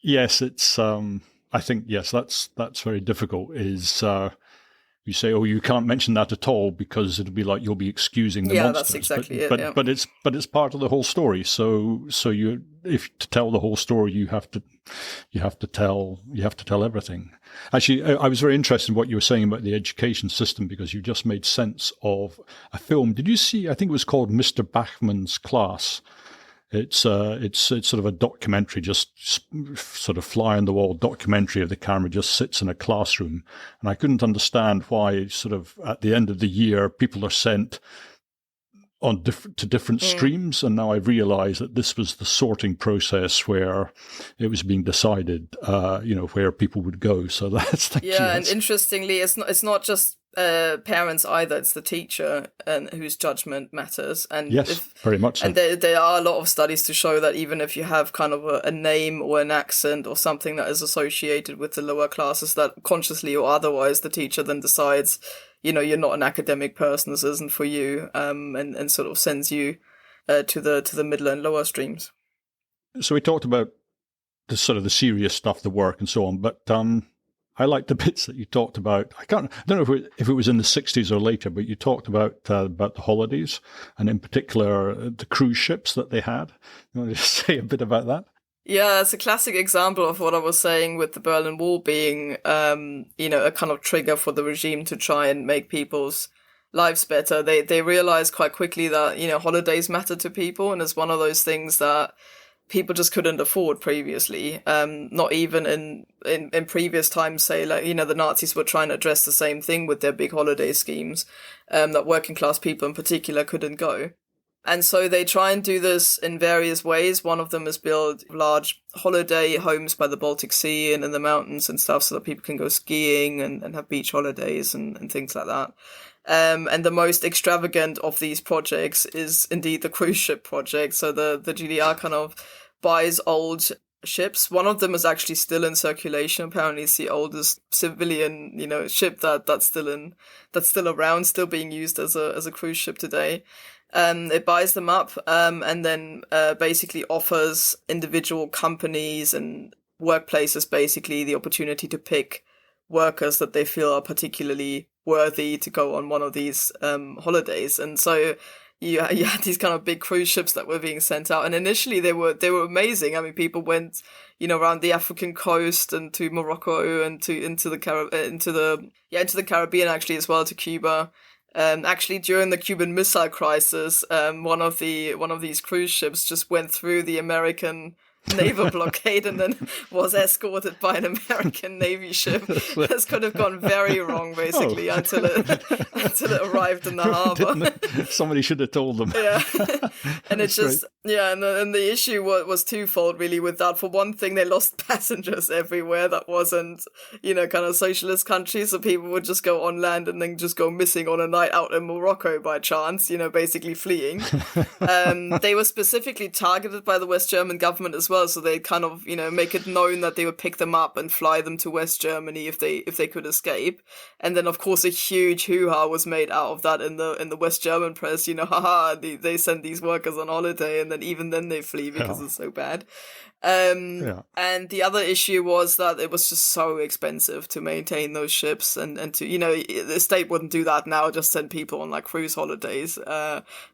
Yes, it's, I think, yes, that's very difficult, is you say, oh, you can't mention that at all because it'll be like you'll be excusing the monsters. That's exactly it. But it's part of the whole story. So if to tell the whole story, you have to tell everything. Actually, I was very interested in what you were saying about the education system, because you just made sense of a film. Did you see? I think it was called Mr. Bachman's Class. It's sort of a documentary, just sort of fly on the wall documentary of the camera just sits in a classroom. And I couldn't understand why sort of at the end of the year, people are sent on to different streams. And now I've realized that this was the sorting process where it was being decided, where people would go. So that's and interestingly, it's not just parents either. It's the teacher and whose judgment matters. And yes, very much so. And there are a lot of studies to show that even if you have kind of a name or an accent or something that is associated with the lower classes, that consciously or otherwise the teacher then decides, you're not an academic person, this isn't for you, and sort of sends you to the middle and lower streams. So we talked about the sort of the serious stuff, the work and so on, but I like the bits that you talked about. I don't know if it was in the 60s or later, but you talked about the holidays, and in particular the cruise ships that they had. You want to just say a bit about that? Yeah, it's a classic example of what I was saying with the Berlin Wall being, a kind of trigger for the regime to try and make people's lives better. They realized quite quickly that, holidays matter to people, and it's one of those things that people just couldn't afford previously. Not even in previous times, say, like, the Nazis were trying to address the same thing with their big holiday schemes, that working class people in particular couldn't go. And so they try and do this in various ways. One of them is build large holiday homes by the Baltic Sea and in the mountains and stuff so that people can go skiing and have beach holidays and things like that. And the most extravagant of these projects is indeed the cruise ship project. So the GDR kind of buys old ships. One of them is actually still in circulation. Apparently it's the oldest civilian, ship that's still around, still being used as a cruise ship today. It buys them up, and then basically offers individual companies and workplaces basically the opportunity to pick workers that they feel are particularly worthy to go on one of these holidays. And so you had these kind of big cruise ships that were being sent out, and initially they were amazing. I mean, people went around the African coast and to Morocco and into the Caribbean actually as well, to Cuba. Actually, during the Cuban Missile Crisis, one of these cruise ships just went through the American naval blockade and then was escorted by an American Navy ship. This could have gone very wrong, basically, until it arrived in the harbour. Somebody should have told them. Yeah, and it just and the issue was twofold really with that. For one thing, they lost passengers everywhere. That wasn't kind of socialist countries, so people would just go on land and then just go missing on a night out in Morocco by chance. Basically fleeing. They were specifically targeted by the West German government as well. So they kind of, make it known that they would pick them up and fly them to West Germany if they could escape. And then, of course, a huge hoo-ha was made out of that in the West German press. They send these workers on holiday, and then even then they flee because it's so bad. And the other issue was that it was just so expensive to maintain those ships, and to, the state wouldn't do that now, just send people on like cruise holidays.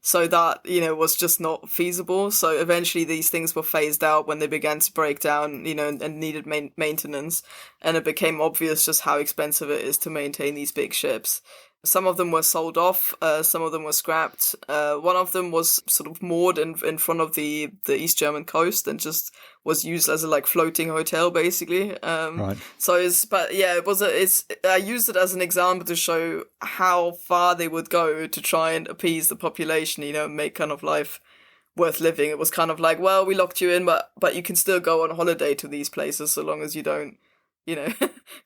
So that, was just not feasible. So eventually these things were phased out when they began to break down, and needed maintenance. And it became obvious just how expensive it is to maintain these big ships. Some of them were sold off, some of them were scrapped. One of them was sort of moored in front of the East German coast and just was used as a floating hotel, basically. Right. So I used it as an example to show how far they would go to try and appease the population, make kind of life worth living. It was kind of like, well, we locked you in, but you can still go on holiday to these places so long as you don't,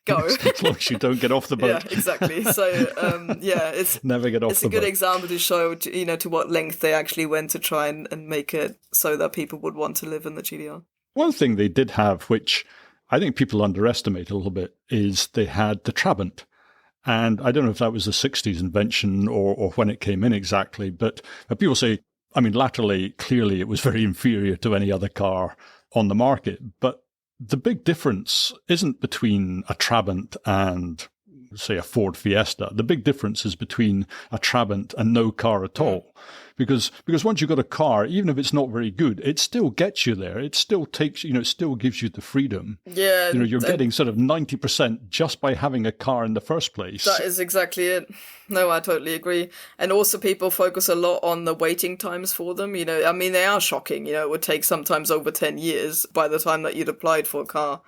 go. As long as you don't get off the boat. Yeah, exactly. So, it's never get off the boat. It's a good example to show, to what length they actually went to try and make it so that people would want to live in the GDR. One thing they did have, which I think people underestimate a little bit, is they had the Trabant. And I don't know if that was a 60s invention or when it came in exactly, but people say, latterly, clearly it was very inferior to any other car on the market, but the big difference isn't between a Trabant and, say, a Ford Fiesta. The big difference is between a Trabant and no car at all. Because once you've got a car, even if it's not very good, it still gets you there. It still takes, it still gives you the freedom. Yeah. You're getting sort of 90% just by having a car in the first place. That is exactly it. No, I totally agree. And also people focus a lot on the waiting times for them. They are shocking. It would take sometimes over 10 years by the time that you'd applied for a car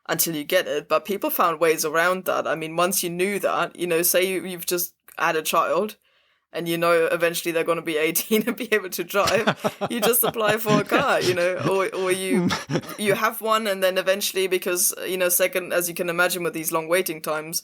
until you get it. But people found ways around that. Once you knew that, say you've just had a child, and eventually they're going to be 18 and be able to drive, you just apply for a car, or you have one, and then eventually, because, second, as you can imagine with these long waiting times,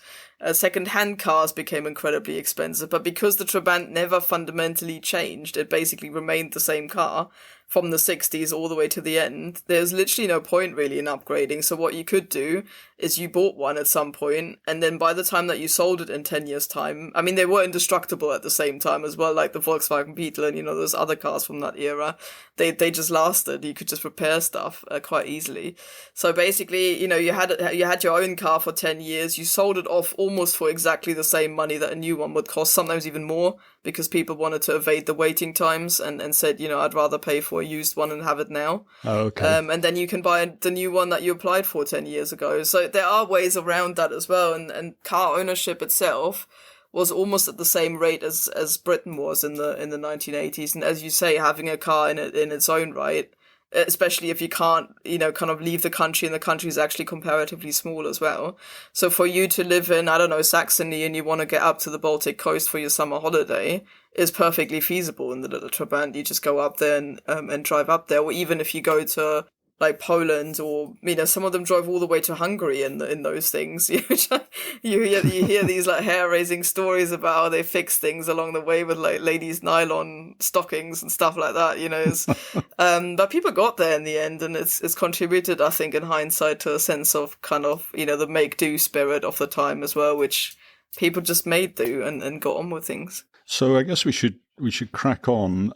Second-hand cars became incredibly expensive, but because the Trabant never fundamentally changed, it basically remained the same car from the 60s all the way to the end, there's literally no point really in upgrading. So what you could do is you bought one at some point, and then by the time that you sold it in 10 years' time, I mean, they were indestructible at the same time as well, like the Volkswagen Beetle and, those other cars from that era. They just lasted. You could just repair stuff quite easily. So basically, you had your own car for 10 years, you sold it off almost for exactly the same money that a new one would cost, sometimes even more, because people wanted to evade the waiting times and said, I'd rather pay for a used one and have it now. Oh, okay. And then you can buy the new one that you applied for 10 years ago. So there are ways around that as well. And car ownership itself was almost at the same rate as Britain was in the 1980s. And as you say, having a car in its own right, especially if you can't, kind of leave the country, and the country is actually comparatively small as well. So for you to live in, I don't know, Saxony, and you want to get up to the Baltic coast for your summer holiday, is perfectly feasible in the little Trabant. You just go up there and drive up there. Or even if you go to like Poland, or some of them drove all the way to Hungary in those things. You hear these like hair-raising stories about how they fix things along the way with like ladies' nylon stockings and stuff like that. But people got there in the end, and it's contributed, I think, in hindsight, to a sense of kind of the make-do spirit of the time as well, which people just made do and got on with things. So I guess we should crack on.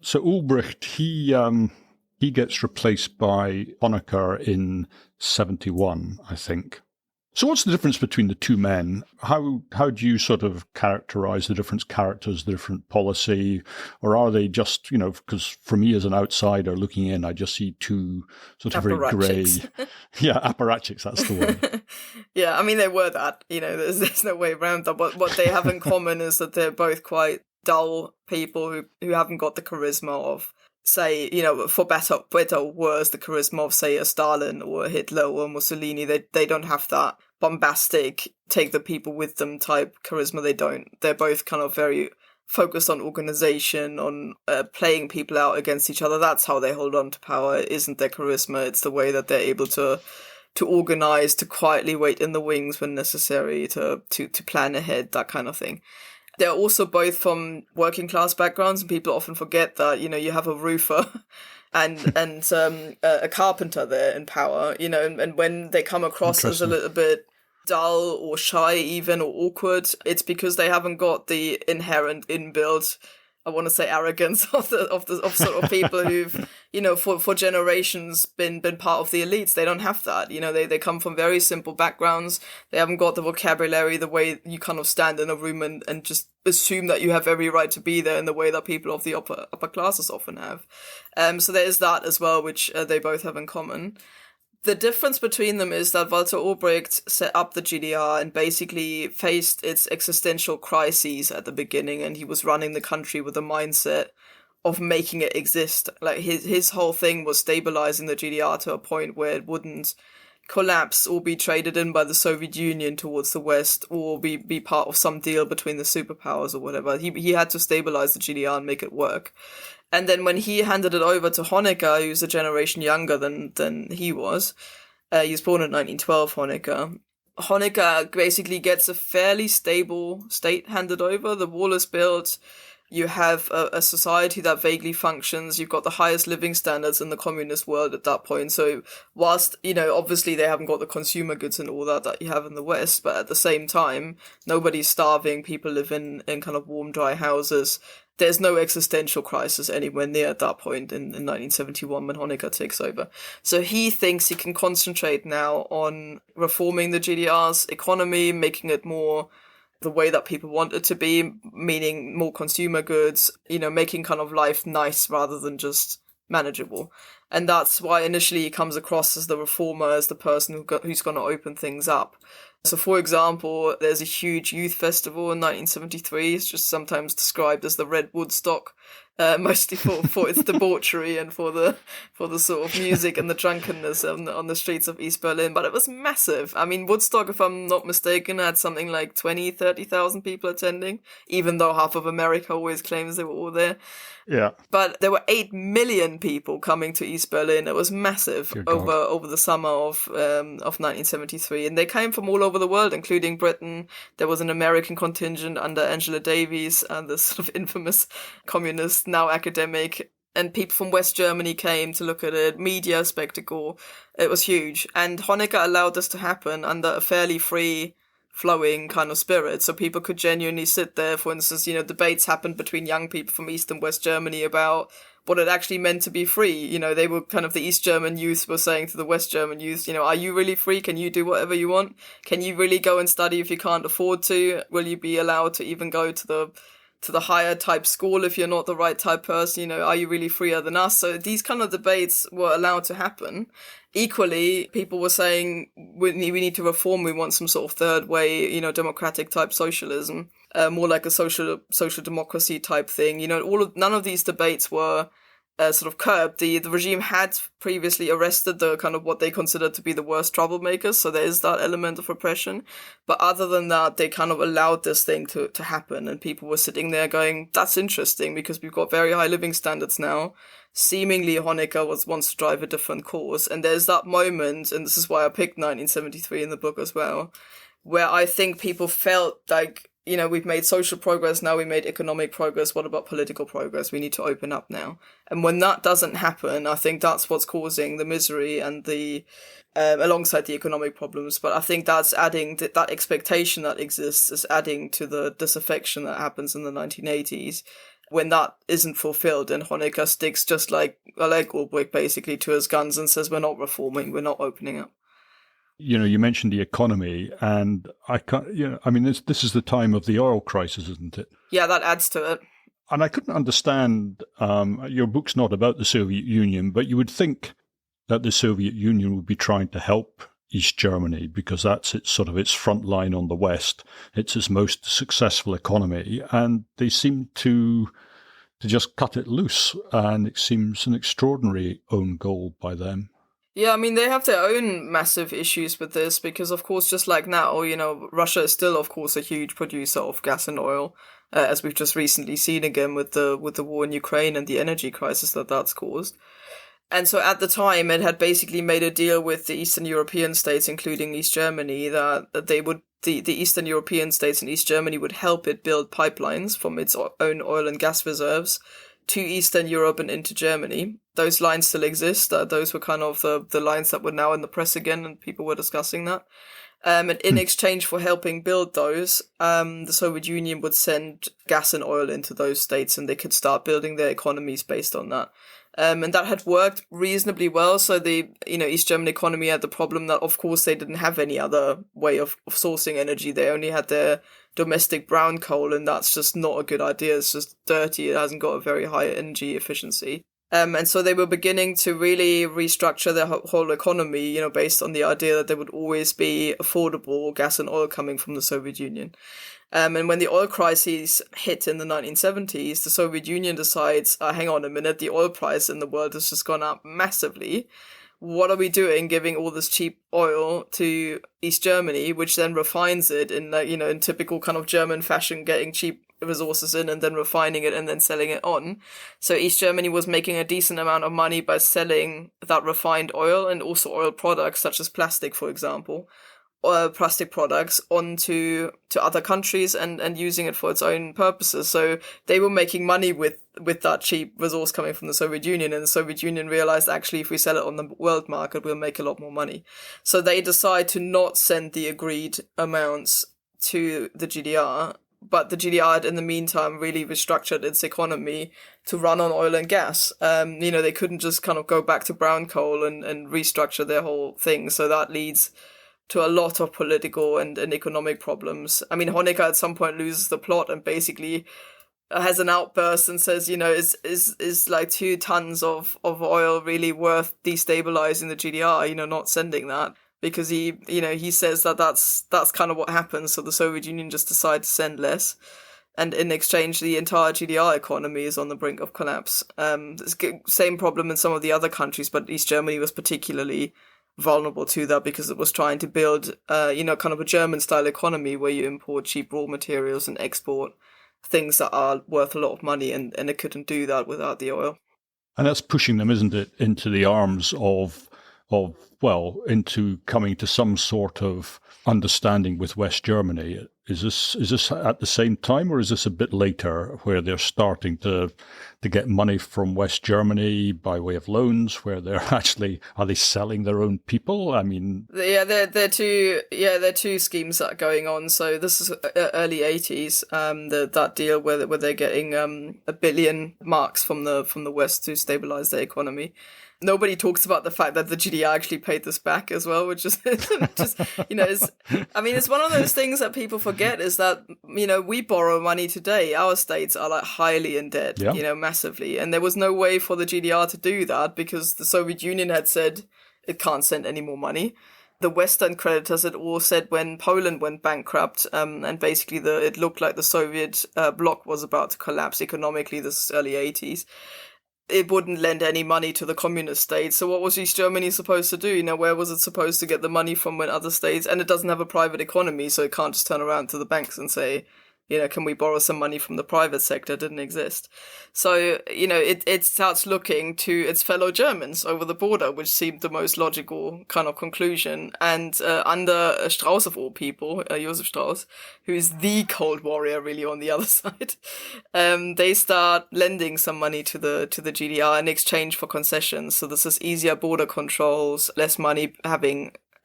So Ulbricht, he gets replaced by Honecker in 71, I think. So what's the difference between the two men? How do you sort of characterize the different characters, the different policy? Or are they just, because for me as an outsider looking in, I just see two sort of very grey. Yeah, apparatchiks, that's the word. Yeah, I mean, they were that. There's no way around that. But what they have in common is that they're both quite dull people who haven't got the charisma of, say, for better or worse, the charisma of, say, a Stalin or a Hitler or Mussolini. They don't have that bombastic, take the people with them type charisma. They don't. They're both kind of very focused on organization, on playing people out against each other. That's how they hold on to power. It isn't their charisma. It's the way that they're able to organize, to quietly wait in the wings when necessary, to plan ahead, that kind of thing. They're also both from working class backgrounds, and people often forget that, you have a roofer and a carpenter there in power, and when they come across as a little bit dull or shy even, or awkward, it's because they haven't got the inherent inbuilt, I want to say, arrogance of sort of people who've, for generations been part of the elites. They don't have that. They come from very simple backgrounds. They haven't got the vocabulary, the way you kind of stand in a room and just assume that you have every right to be there in the way that people of the upper classes often have. So there's that as well, which they both have in common. The difference between them is that Walter Ulbricht set up the GDR and basically faced its existential crises at the beginning, and he was running the country with a mindset of making it exist. Like his whole thing was stabilizing the GDR to a point where it wouldn't collapse or be traded in by the Soviet Union towards the West, or be part of some deal between the superpowers or whatever. He had to stabilize the GDR and make it work. And then when he handed it over to Honecker, who's a generation younger than he was, he was born in 1912, Honecker basically gets a fairly stable state handed over. The wall is built. You have a society that vaguely functions. You've got the highest living standards in the communist world at that point. So whilst, obviously they haven't got the consumer goods and all that you have in the West, but at the same time, nobody's starving. People live in kind of warm, dry houses. There's no existential crisis anywhere near at that point in 1971 when Honecker takes over. So he thinks he can concentrate now on reforming the GDR's economy, making it more the way that people want it to be, meaning more consumer goods, making kind of life nice rather than just manageable. And that's why initially he comes across as the reformer, as the person who's going to open things up. So, for example, there's a huge youth festival in 1973. It's just sometimes described as the Red Woodstock, mostly for its debauchery and for the sort of music and the drunkenness on the streets of East Berlin. But it was massive. I mean, Woodstock, if I'm not mistaken, had something like 20, 30,000 people attending, even though half of America always claims they were all there. Yeah. But there were 8 million people coming to East Berlin. It was massive over the summer of 1973. And they came from all over the world, including Britain. There was an American contingent under Angela Davies, the sort of infamous communist, now academic. And people from West Germany came to look at it, media spectacle. It was huge. And Honecker allowed this to happen under a fairly free flowing kind of spirit. So people could genuinely sit there. For instance, debates happened between young people from East and West Germany about what it actually meant to be free. They were kind of, the East German youth were saying to the West German youth, are you really free? Can you do whatever you want? Can you really go and study if you can't afford to? Will you be allowed to even go to the higher type school if you're not the right type person? Are you really freer than us? So these kind of debates were allowed to happen. Equally, people were saying we need to reform. We want some sort of third way, democratic type socialism, more like a social democracy type thing. None of these debates were sort of curbed. The regime had previously arrested the kind of what they considered to be the worst troublemakers, so there is that element of repression. But other than that, they kind of allowed this thing to happen, and people were sitting there going, that's interesting, because we've got very high living standards now. Seemingly Honecker wants to drive a different course, and there's that moment, and this is why I picked 1973 in the book as well, where I think people felt like, we've made social progress, now we made economic progress, what about political progress? We need to open up now. And when that doesn't happen, I think that's what's causing the misery and the, alongside the economic problems. But I think that's adding, that expectation that exists is adding to the disaffection that happens in the 1980s. When that isn't fulfilled, and Honecker sticks just like Ulbricht basically to his guns and says, we're not reforming, we're not opening up. You mentioned the economy, and this is the time of the oil crisis, isn't it? Yeah, that adds to it. And I couldn't understand, your book's not about the Soviet Union, but you would think that the Soviet Union would be trying to help East Germany, because that's its front line on the West. It's its most successful economy, and they seem to just cut it loose, and it seems an extraordinary own goal by them. Yeah, they have their own massive issues with this because, of course, just like now, Russia is still, of course, a huge producer of gas and oil, as we've just recently seen again with the war in Ukraine and the energy crisis that's caused. And so at the time, it had basically made a deal with the Eastern European states, including East Germany, that they would, the Eastern European states and East Germany would help it build pipelines from its own oil and gas reserves to Eastern Europe and into Germany. Those lines still exist. Those were kind of the lines that were now in the press again, and people were discussing that. And in exchange for helping build those, the Soviet Union would send gas and oil into those states, and they could start building their economies based on that. And that had worked reasonably well. So the, East German economy had the problem that, of course, they didn't have any other way of sourcing energy. They only had their domestic brown coal, and that's just not a good idea. It's just dirty. It hasn't got a very high energy efficiency. And so they were beginning to really restructure their whole economy, based on the idea that there would always be affordable gas and oil coming from the Soviet Union. And when the oil crisis hit in the 1970s, the Soviet Union decides, hang on a minute, the oil price in the world has just gone up massively. What are we doing giving all this cheap oil to East Germany, which then refines it in, in typical kind of German fashion, getting cheap resources in and then refining it and then selling it on. So East Germany was making a decent amount of money by selling that refined oil and also oil products such as plastic, for example, plastic products onto other countries and using it for its own purposes. So they were making money with that cheap resource coming from the Soviet Union, and the Soviet Union realized actually if we sell it on the world market, we'll make a lot more money. So they decide to not send the agreed amounts to the GDR, but the GDR had in the meantime really restructured its economy to run on oil and gas. They couldn't just kind of go back to brown coal and restructure their whole thing. So that leads to a lot of political and economic problems. Honecker at some point loses the plot and basically has an outburst and says, is like 2 tons of oil really worth destabilizing the GDR, not sending that? Because he says that's kind of what happens. So the Soviet Union just decided to send less. And in exchange, the entire GDR economy is on the brink of collapse. Same problem in some of the other countries, but East Germany was particularly vulnerable to that because it was trying to build, kind of a German-style economy where you import cheap raw materials and export things that are worth a lot of money, and it couldn't do that without the oil. And that's pushing them, isn't it, into the arms of of, well, into coming to some sort of understanding with West Germany. Is this at the same time, or is this a bit later, where they're starting to get money from West Germany by way of loans, where they're actually, are they selling their own people? I mean, yeah, there are two schemes that are going on. So this is early 80s. That deal where they're getting 1 billion marks from the West to stabilize their economy. Nobody talks about the fact that the GDR actually paid this back as well, which is just, it's one of those things that people forget, is that, we borrow money today. Our states are like highly in debt, massively. And there was no way for the GDR to do that because the Soviet Union had said it can't send any more money. The Western creditors had all said when Poland went bankrupt, and basically it looked like the Soviet bloc was about to collapse economically, this is early 80s. It wouldn't lend any money to the communist states. So what was East Germany supposed to do? Where was it supposed to get the money from when other states, and it doesn't have a private economy, so it can't just turn around to the banks and say, can we borrow some money from the private sector? It didn't exist. So, it starts looking to its fellow Germans over the border, which seemed the most logical kind of conclusion. And under Strauss of all people, Josef Strauss, who is the Cold Warrior really on the other side, they start lending some money to the GDR in exchange for concessions. So this is easier border controls, less money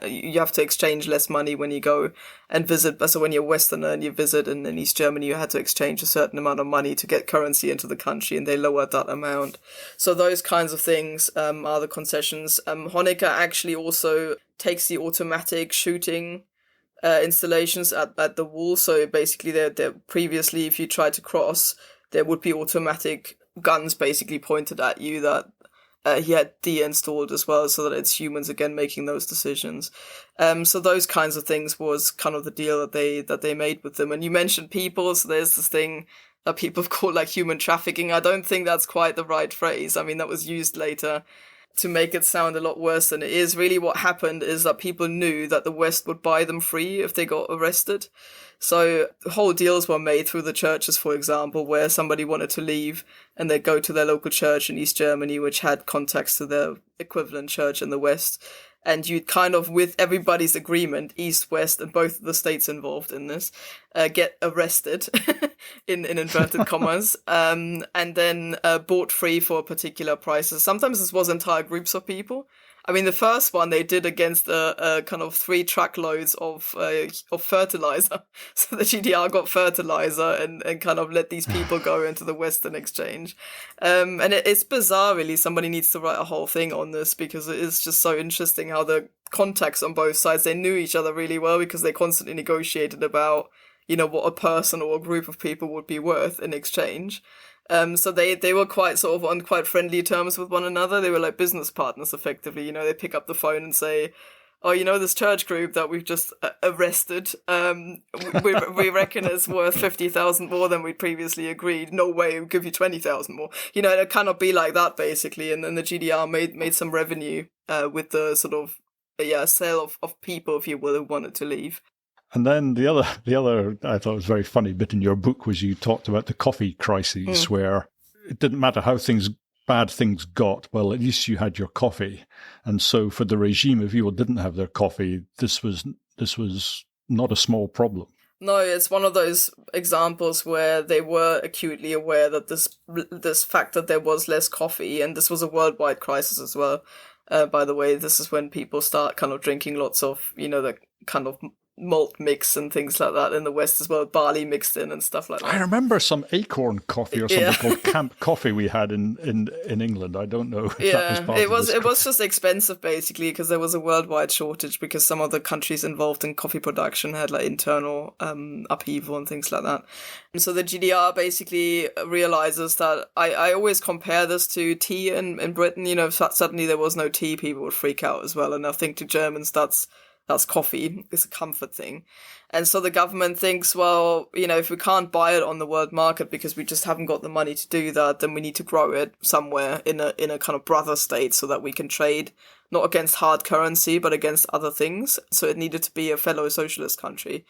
you have to exchange less money when you go and visit. So when you're a Westerner and you visit in East Germany, you had to exchange a certain amount of money to get currency into the country, and they lowered that amount. So those kinds of things are the concessions. Honecker actually also takes the automatic shooting installations at the wall. So basically, they're previously, if you tried to cross, there would be automatic guns basically pointed at you that he had de-installed as well, so that it's humans again making those decisions. So those kinds of things was kind of the deal that they made with them. And you mentioned people, so there's this thing that people have called like human trafficking. I don't think that's quite the right phrase. I mean, that was used later to make it sound a lot worse than it is. Really what happened is that people knew that the West would buy them free if they got arrested. So whole deals were made through the churches, for example, where somebody wanted to leave and they'd go to their local church in East Germany, which had contacts to their equivalent church in the West. And you'd kind of, with everybody's agreement, East, West, and both the states involved in this, get arrested, in inverted commas, and then bought free for particular prices. Sometimes this was entire groups of people. I mean, the first one they did against a kind of 3 truckloads of fertilizer. So the GDR got fertilizer and kind of let these people go into the Western exchange. And it's bizarre, really. Somebody needs to write a whole thing on this, because it is just so interesting how the contacts on both sides, they knew each other really well because they constantly negotiated about, what a person or a group of people would be worth in exchange. So they were quite sort of on quite friendly terms with one another. They were like business partners, effectively. They pick up the phone and say, "Oh, this church group that we've just arrested, we reckon it's worth 50,000 more than we previously agreed. No way, we'll give you 20,000 more." It cannot be like that, basically. And then the GDR made some revenue with the sort of sale of people, if you will, who wanted to leave. And then the other I thought was very funny bit in your book was you talked about the coffee crises, where it didn't matter how bad things got, well, at least you had your coffee. And so for the regime, if people didn't have their coffee, this was not a small problem. No, it's one of those examples where they were acutely aware that this fact that there was less coffee, and this was a worldwide crisis as well. By the way, this is when people start kind of drinking lots of, the kind of malt mix and things like that in the West as well, barley mixed in and stuff like that. I remember some acorn coffee or something called camp coffee we had in England. I don't know if that was part it was just expensive, basically, because there was a worldwide shortage, because some of the countries involved in coffee production had like internal upheaval and things like that. And so the GDR basically realizes that I always compare this to tea in Britain. If suddenly there was no tea, people would freak out as well. And I think to Germans that's That's coffee. It's a comfort thing. And so the government thinks, well, if we can't buy it on the world market because we just haven't got the money to do that, then we need to grow it somewhere in a kind of brother state so that we can trade not against hard currency, but against other things. So it needed to be a fellow socialist country.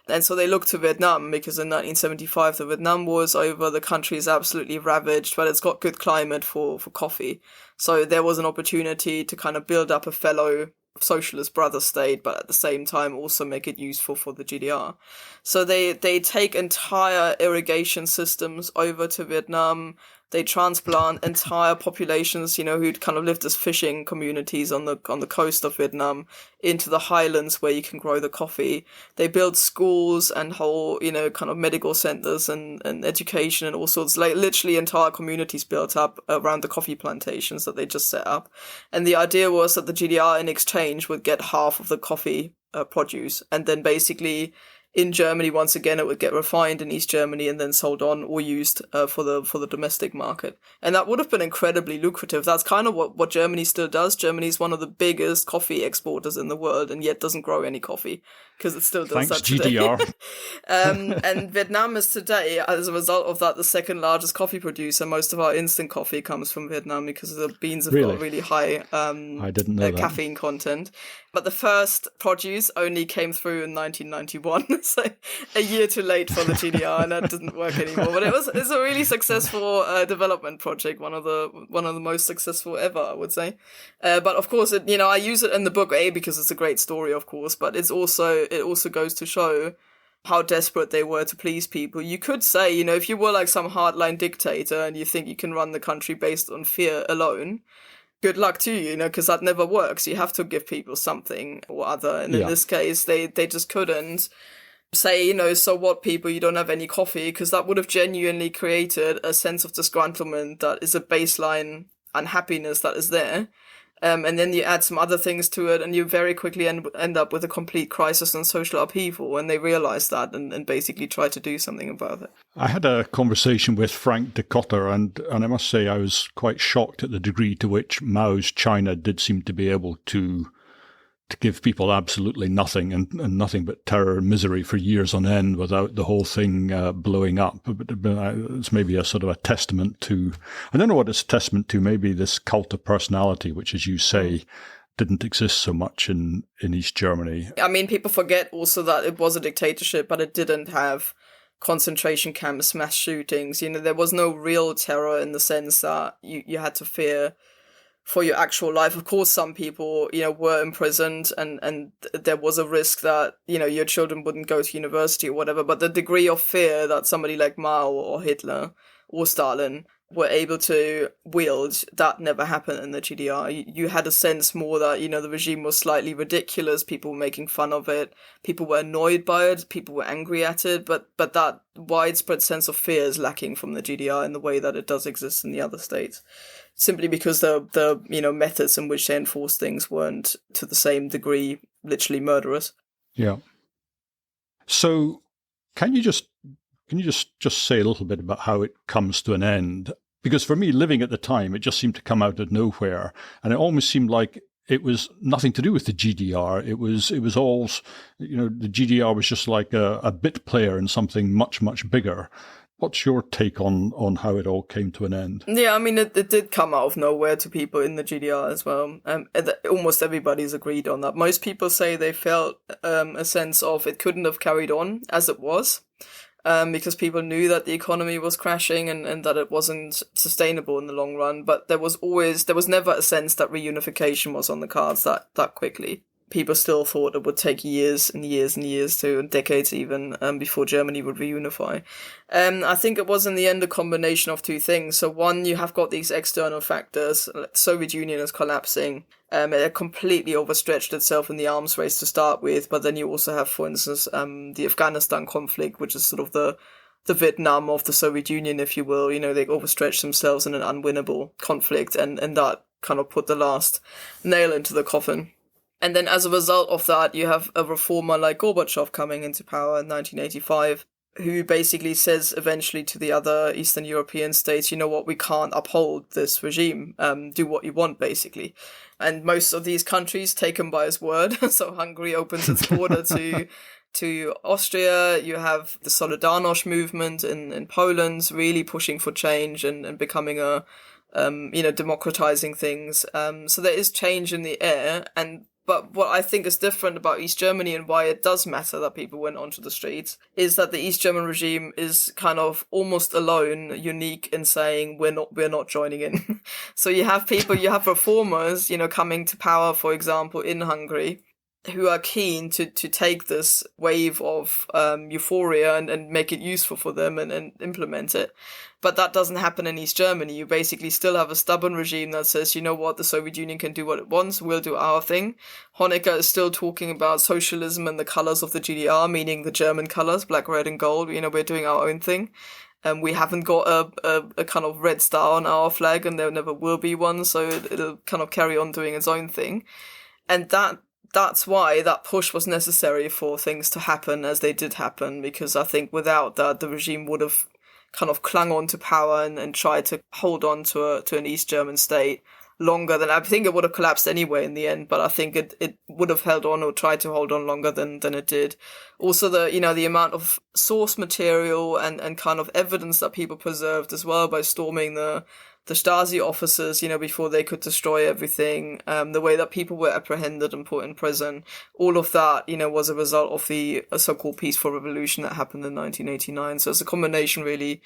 And so they looked to Vietnam because in 1975, the Vietnam War is over. The country is absolutely ravaged, but it's got good climate for coffee. So there was an opportunity to kind of build up a fellow socialist brother state, but at the same time also make it useful for the GDR. So they take entire irrigation systems over to Vietnam. They transplant entire populations, who'd kind of lived as fishing communities on the coast of Vietnam into the highlands where you can grow the coffee. They build schools and whole, kind of medical centers and education and all sorts, like literally entire communities built up around the coffee plantations that they just set up. And the idea was that the GDR in exchange would get half of the coffee produce, and then basically in Germany, once again, it would get refined in East Germany and then sold on or used for the domestic market. And that would have been incredibly lucrative. That's kind of what Germany still does. Germany is one of the biggest coffee exporters in the world and yet doesn't grow any coffee because it still does that today. GDR. And Vietnam is today, as a result of that, the second largest coffee producer. Most of our instant coffee comes from Vietnam because the beans have got really high I didn't know caffeine content. But the first produce only came through in 1991, so a year too late for the GDR, and that didn't work anymore. But it's a really successful development project, one of the most successful ever, I would say. But of course, I use it in the book because it's a great story, of course. But it also goes to show how desperate they were to please people. You could say, if you were like some hardline dictator and you think you can run the country based on fear alone, good luck to you, because that never works. You have to give people something or other. And in this case, they just couldn't say, so what, people, you don't have any coffee, because that would have genuinely created a sense of disgruntlement that is a baseline unhappiness that is there. And then you add some other things to it, and you very quickly end up with a complete crisis and social upheaval. And they realized that and basically tried to do something about it. I had a conversation with Frank de Cotter, and I must say I was quite shocked at the degree to which Mao's China did seem to be able to give people absolutely nothing and nothing but terror and misery for years on end without the whole thing blowing up. But it's maybe a sort of a testament to, I don't know what it's a testament to, maybe this cult of personality, which, as you say, didn't exist so much in East Germany. I mean, people forget also that it was a dictatorship, but it didn't have concentration camps, mass shootings. There was no real terror in the sense that you had to fear for your actual life. Of course, some people, were imprisoned and there was a risk that, your children wouldn't go to university or whatever. But the degree of fear that somebody like Mao or Hitler or Stalin were able to wield, that never happened in the GDR. You had a sense more that, the regime was slightly ridiculous. People were making fun of it. People were annoyed by it. People were angry at it. But that widespread sense of fear is lacking from the GDR in the way that it does exist in the other states. Simply because the methods in which they enforced things weren't to the same degree literally murderous. Yeah. So can you just say a little bit about how it comes to an end? Because for me, living at the time, it just seemed to come out of nowhere, and it almost seemed like it was nothing to do with the GDR. It was all, the GDR was just like a bit player in something much, much bigger. What's your take on how it all came to an end? Yeah, I mean, it did come out of nowhere to people in the GDR as well. Almost everybody's agreed on that. Most people say they felt a sense of it couldn't have carried on as it was. Because people knew that the economy was crashing and that it wasn't sustainable in the long run. But there was never a sense that reunification was on the cards that quickly. People still thought it would take years and years and years and decades even, before Germany would reunify. I think it was in the end a combination of two things. So one, you have got these external factors. The Soviet Union is collapsing. It completely overstretched itself in the arms race to start with, but then you also have, for instance, the Afghanistan conflict, which is sort of the Vietnam of the Soviet Union, if you will. They overstretched themselves in an unwinnable conflict, and that kind of put the last nail into the coffin. And then as a result of that, you have a reformer like Gorbachev coming into power in 1985. who basically says eventually to the other Eastern European states, you know what, we can't uphold this regime. Do what you want, basically. And most of these countries take him by his word. So Hungary opens its border to Austria. You have the Solidarność movement in Poland really pushing for change and becoming a, democratizing things. So there is change in the air. But what I think is different about East Germany and why it does matter that people went onto the streets is that the East German regime is kind of almost alone, unique in saying we're not joining in. So you have reformers, coming to power, for example, in Hungary, who are keen to take this wave of euphoria and make it useful for them and implement it. But that doesn't happen in East Germany. You basically still have a stubborn regime that says, you know what, the Soviet Union can do what it wants, we'll do our thing. Honecker is still talking about socialism and the colors of the GDR, meaning the German colors, black, red, and gold. We're doing our own thing. We haven't got a kind of red star on our flag, and there never will be one, so it'll kind of carry on doing its own thing. And that's why that push was necessary for things to happen as they did happen, because I think without that, the regime would have kind of clung on to power and tried to hold on to an East German state longer than, I think it would have collapsed anyway in the end, but I think it would have held on or tried to hold on longer than it did. Also the amount of source material and kind of evidence that people preserved as well by storming the Stasi offices, before they could destroy everything, the way that people were apprehended and put in prison, all of that, was a result of the so-called peaceful revolution that happened in 1989. So it's a combination really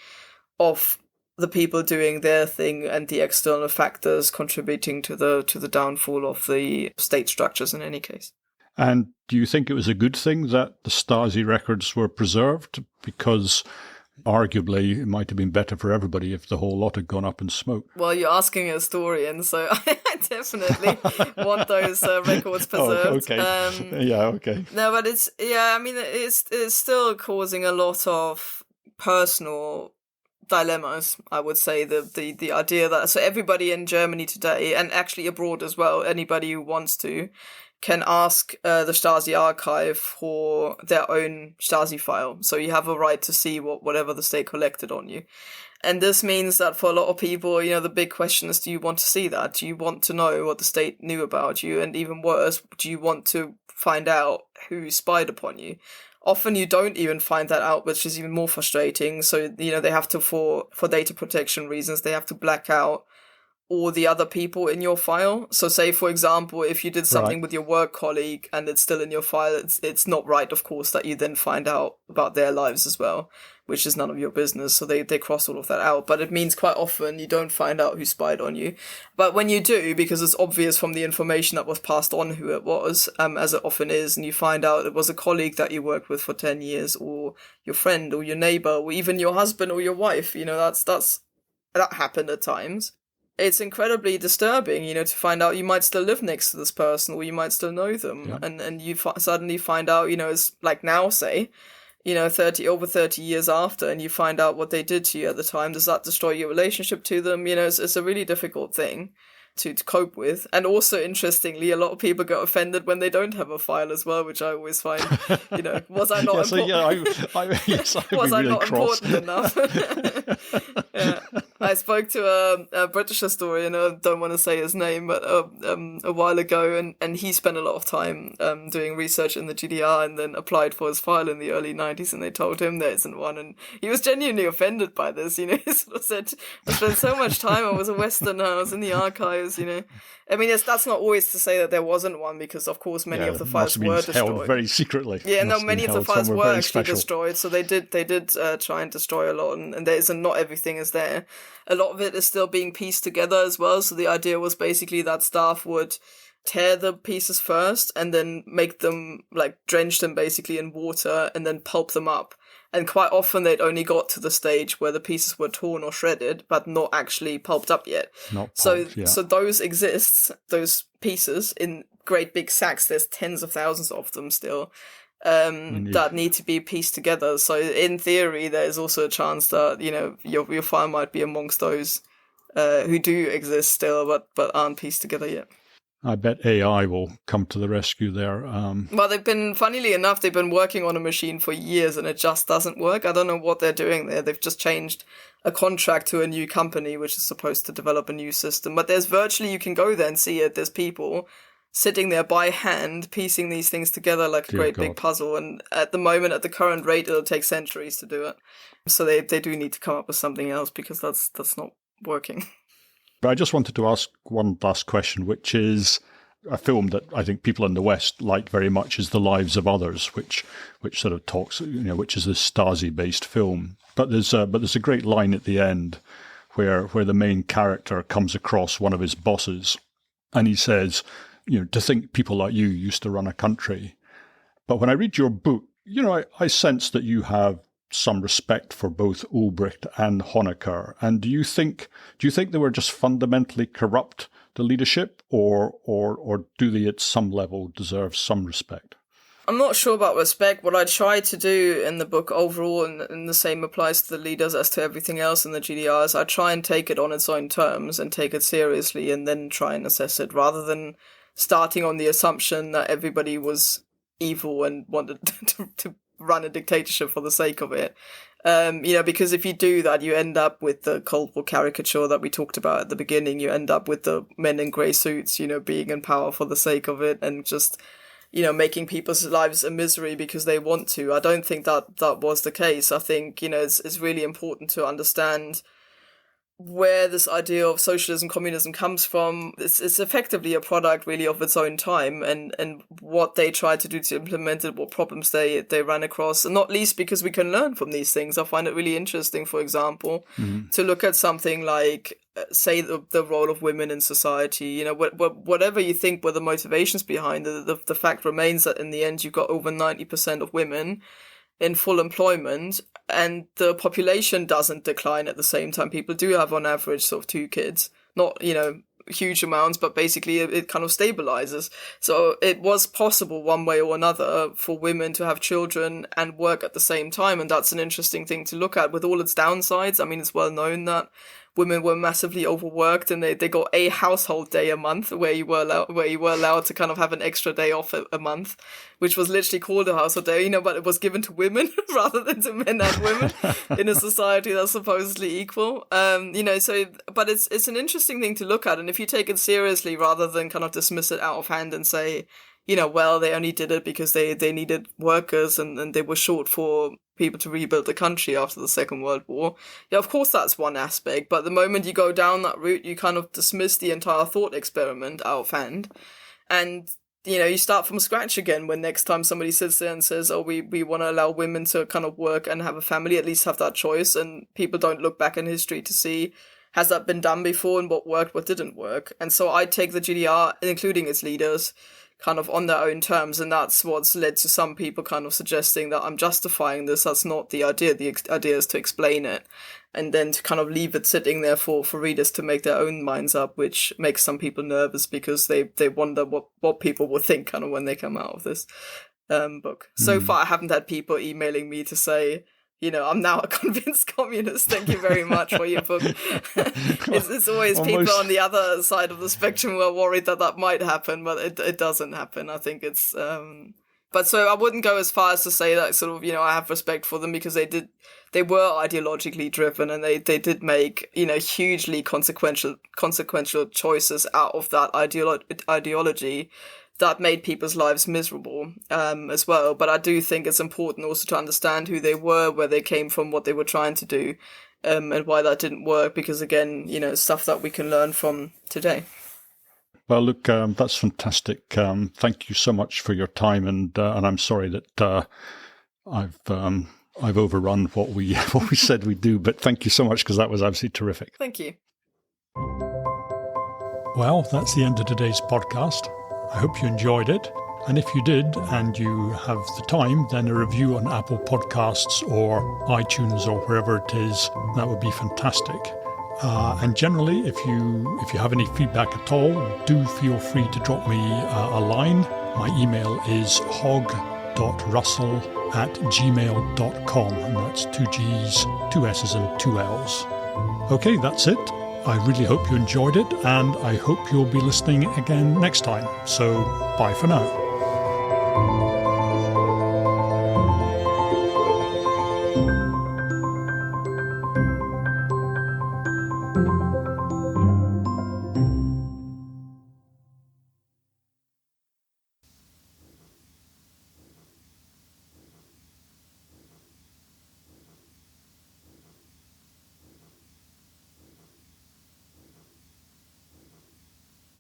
of the people doing their thing and the external factors contributing to the downfall of the state structures in any case. And do you think it was a good thing that the Stasi records were preserved? Because arguably, it might have been better for everybody if the whole lot had gone up in smoke. Well, you're asking a historian, so I definitely want those records preserved. Oh, okay. Okay. No, but it's still causing a lot of personal dilemmas, I would say. The idea that, so everybody in Germany today, and actually abroad as well, anybody who wants to, can ask the Stasi archive for their own Stasi file. So you have a right to see whatever the state collected on you. And this means that for a lot of people, the big question is, do you want to see that? Do you want to know what the state knew about you? And even worse, do you want to find out who spied upon you? Often you don't even find that out, which is even more frustrating. So, they have to, for data protection reasons, they have to black out all the other people in your file. So say, for example, if you did something with your work colleague and it's still in your file, it's not right, of course, that you then find out about their lives as well, which is none of your business. So they cross all of that out. But it means quite often you don't find out who spied on you. But when you do, because it's obvious from the information that was passed on who it was, as it often is, and you find out it was a colleague that you worked with for 10 years, or your friend, or your neighbor, or even your husband or your wife, that happened at times. It's incredibly disturbing, to find out you might still live next to this person, or you might still know them. Yeah. And you suddenly find out, it's like now, say, over 30 years after, and you find out what they did to you at the time. Does that destroy your relationship to them? It's a really difficult thing to cope with. And also, interestingly, a lot of people get offended when they don't have a file as well, which I always find, was I not was I not important enough? Yeah. I spoke to a British historian, I don't want to say his name, but a while ago, and he spent a lot of time doing research in the GDR and then applied for his file in the early 90s, and they told him there isn't one, and he was genuinely offended by this. He sort of said, I spent so much time, I was a Westerner, I was in the archives, I mean, that's not always to say that there wasn't one, because of course many of the files were destroyed. Held very secretly. Yeah, no, many of the files were actually destroyed, so they did try and destroy a lot, and there isn't, not everything is there. A lot of it is still being pieced together as well, so the idea was basically that staff would tear the pieces first and then make them, drench them basically in water and then pulp them up. And quite often they'd only got to the stage where the pieces were torn or shredded, but not actually pulped up yet. So those exist, those pieces, in great big sacks. There's tens of thousands of them still, that need to be pieced together. So in theory, there's also a chance that, your file might be amongst those who do exist still, but aren't pieced together yet. I bet AI will come to the rescue there. Well, funnily enough, they've been working on a machine for years and it just doesn't work. I don't know what they're doing there. They've just changed a contract to a new company, which is supposed to develop a new system. But you can go there and see it. There's people sitting there by hand, piecing these things together like a great big puzzle. And at the moment, at the current rate, it'll take centuries to do it. So they do need to come up with something else because that's not working. But I just wanted to ask one last question, which is a film that I think people in the West like very much is The Lives of Others, which sort of talks, which is this Stasi-based film. But there's a great line at the end where the main character comes across one of his bosses, and he says, to think people like you used to run a country. But when I read your book, I sense that you have some respect for both Ulbricht and Honecker. And do you think they were just fundamentally corrupt, the leadership, or do they at some level deserve some respect? I'm not sure about respect. What I try to do in the book overall, and the same applies to the leaders as to everything else in the GDR, is I try and take it on its own terms and take it seriously and then try and assess it, rather than starting on the assumption that everybody was evil and wanted to run a dictatorship for the sake of it. Because if you do that, you end up with the Cold War caricature that we talked about at the beginning. You end up with the men in grey suits, being in power for the sake of it and just, making people's lives a misery because they want to. I don't think that was the case. I think, it's really important to understand where this idea of socialism, communism comes from. It's effectively a product really of its own time and what they tried to do to implement it, what problems they ran across, and not least because we can learn from these things. I find it really interesting, for example, to look at something like, say, the role of women in society. Whatever you think were the motivations behind it, the fact remains that in the end you've got over 90% of women in full employment, and the population doesn't decline at the same time. People do have on average sort of 2 kids, not, huge amounts, but basically it kind of stabilizes. So it was possible one way or another for women to have children and work at the same time. And that's an interesting thing to look at with all its downsides. I mean, it's well known that women were massively overworked and they got a household day a month where you were allowed to kind of have an extra day off a month, which was literally called a household day, but it was given to women rather than to men and women in a society that's supposedly equal. But it's an interesting thing to look at. And if you take it seriously rather than kind of dismiss it out of hand and say, well, they only did it because they needed workers and they were short for people to rebuild the country after the Second World War. Yeah, of course that's one aspect, but the moment you go down that route, you kind of dismiss the entire thought experiment out of hand. And, you start from scratch again when next time somebody sits there and says, oh, we want to allow women to kind of work and have a family, at least have that choice. And people don't look back in history to see, has that been done before and what worked, what didn't work? And so I take the GDR, including its leaders, kind of on their own terms, and that's what's led to some people kind of suggesting that I'm justifying this. That's not the idea. The idea is to explain it and then to kind of leave it sitting there for readers to make their own minds up, which makes some people nervous because they wonder what people will think kind of when they come out of this book. So far, I haven't had people emailing me to say, I'm now a convinced communist. Thank you very much for your book. it's always people on the other side of the spectrum who are worried that might happen, but it doesn't happen. I think it's... But so I wouldn't go as far as to say that sort of, I have respect for them because they were ideologically driven and they did make, hugely consequential choices out of that ideology that made people's lives miserable as well. But I do think it's important also to understand who they were, where they came from, what they were trying to do, and why that didn't work, because again, stuff that we can learn from today. Well, look, that's fantastic. Thank you so much for your time, and I'm sorry that I've overrun what we said we'd do, but thank you so much because that was absolutely terrific. Thank you. Well, that's the end of today's podcast. I hope you enjoyed it. And if you did and you have the time, then a review on Apple Podcasts or iTunes or wherever it is, that would be fantastic. And generally, if you have any feedback at all, do feel free to drop me a line. My email is hog.russell@gmail.com, and that's 2 G's, 2 S's and 2 L's. Okay, that's it. I really hope you enjoyed it, and I hope you'll be listening again next time. So, bye for now.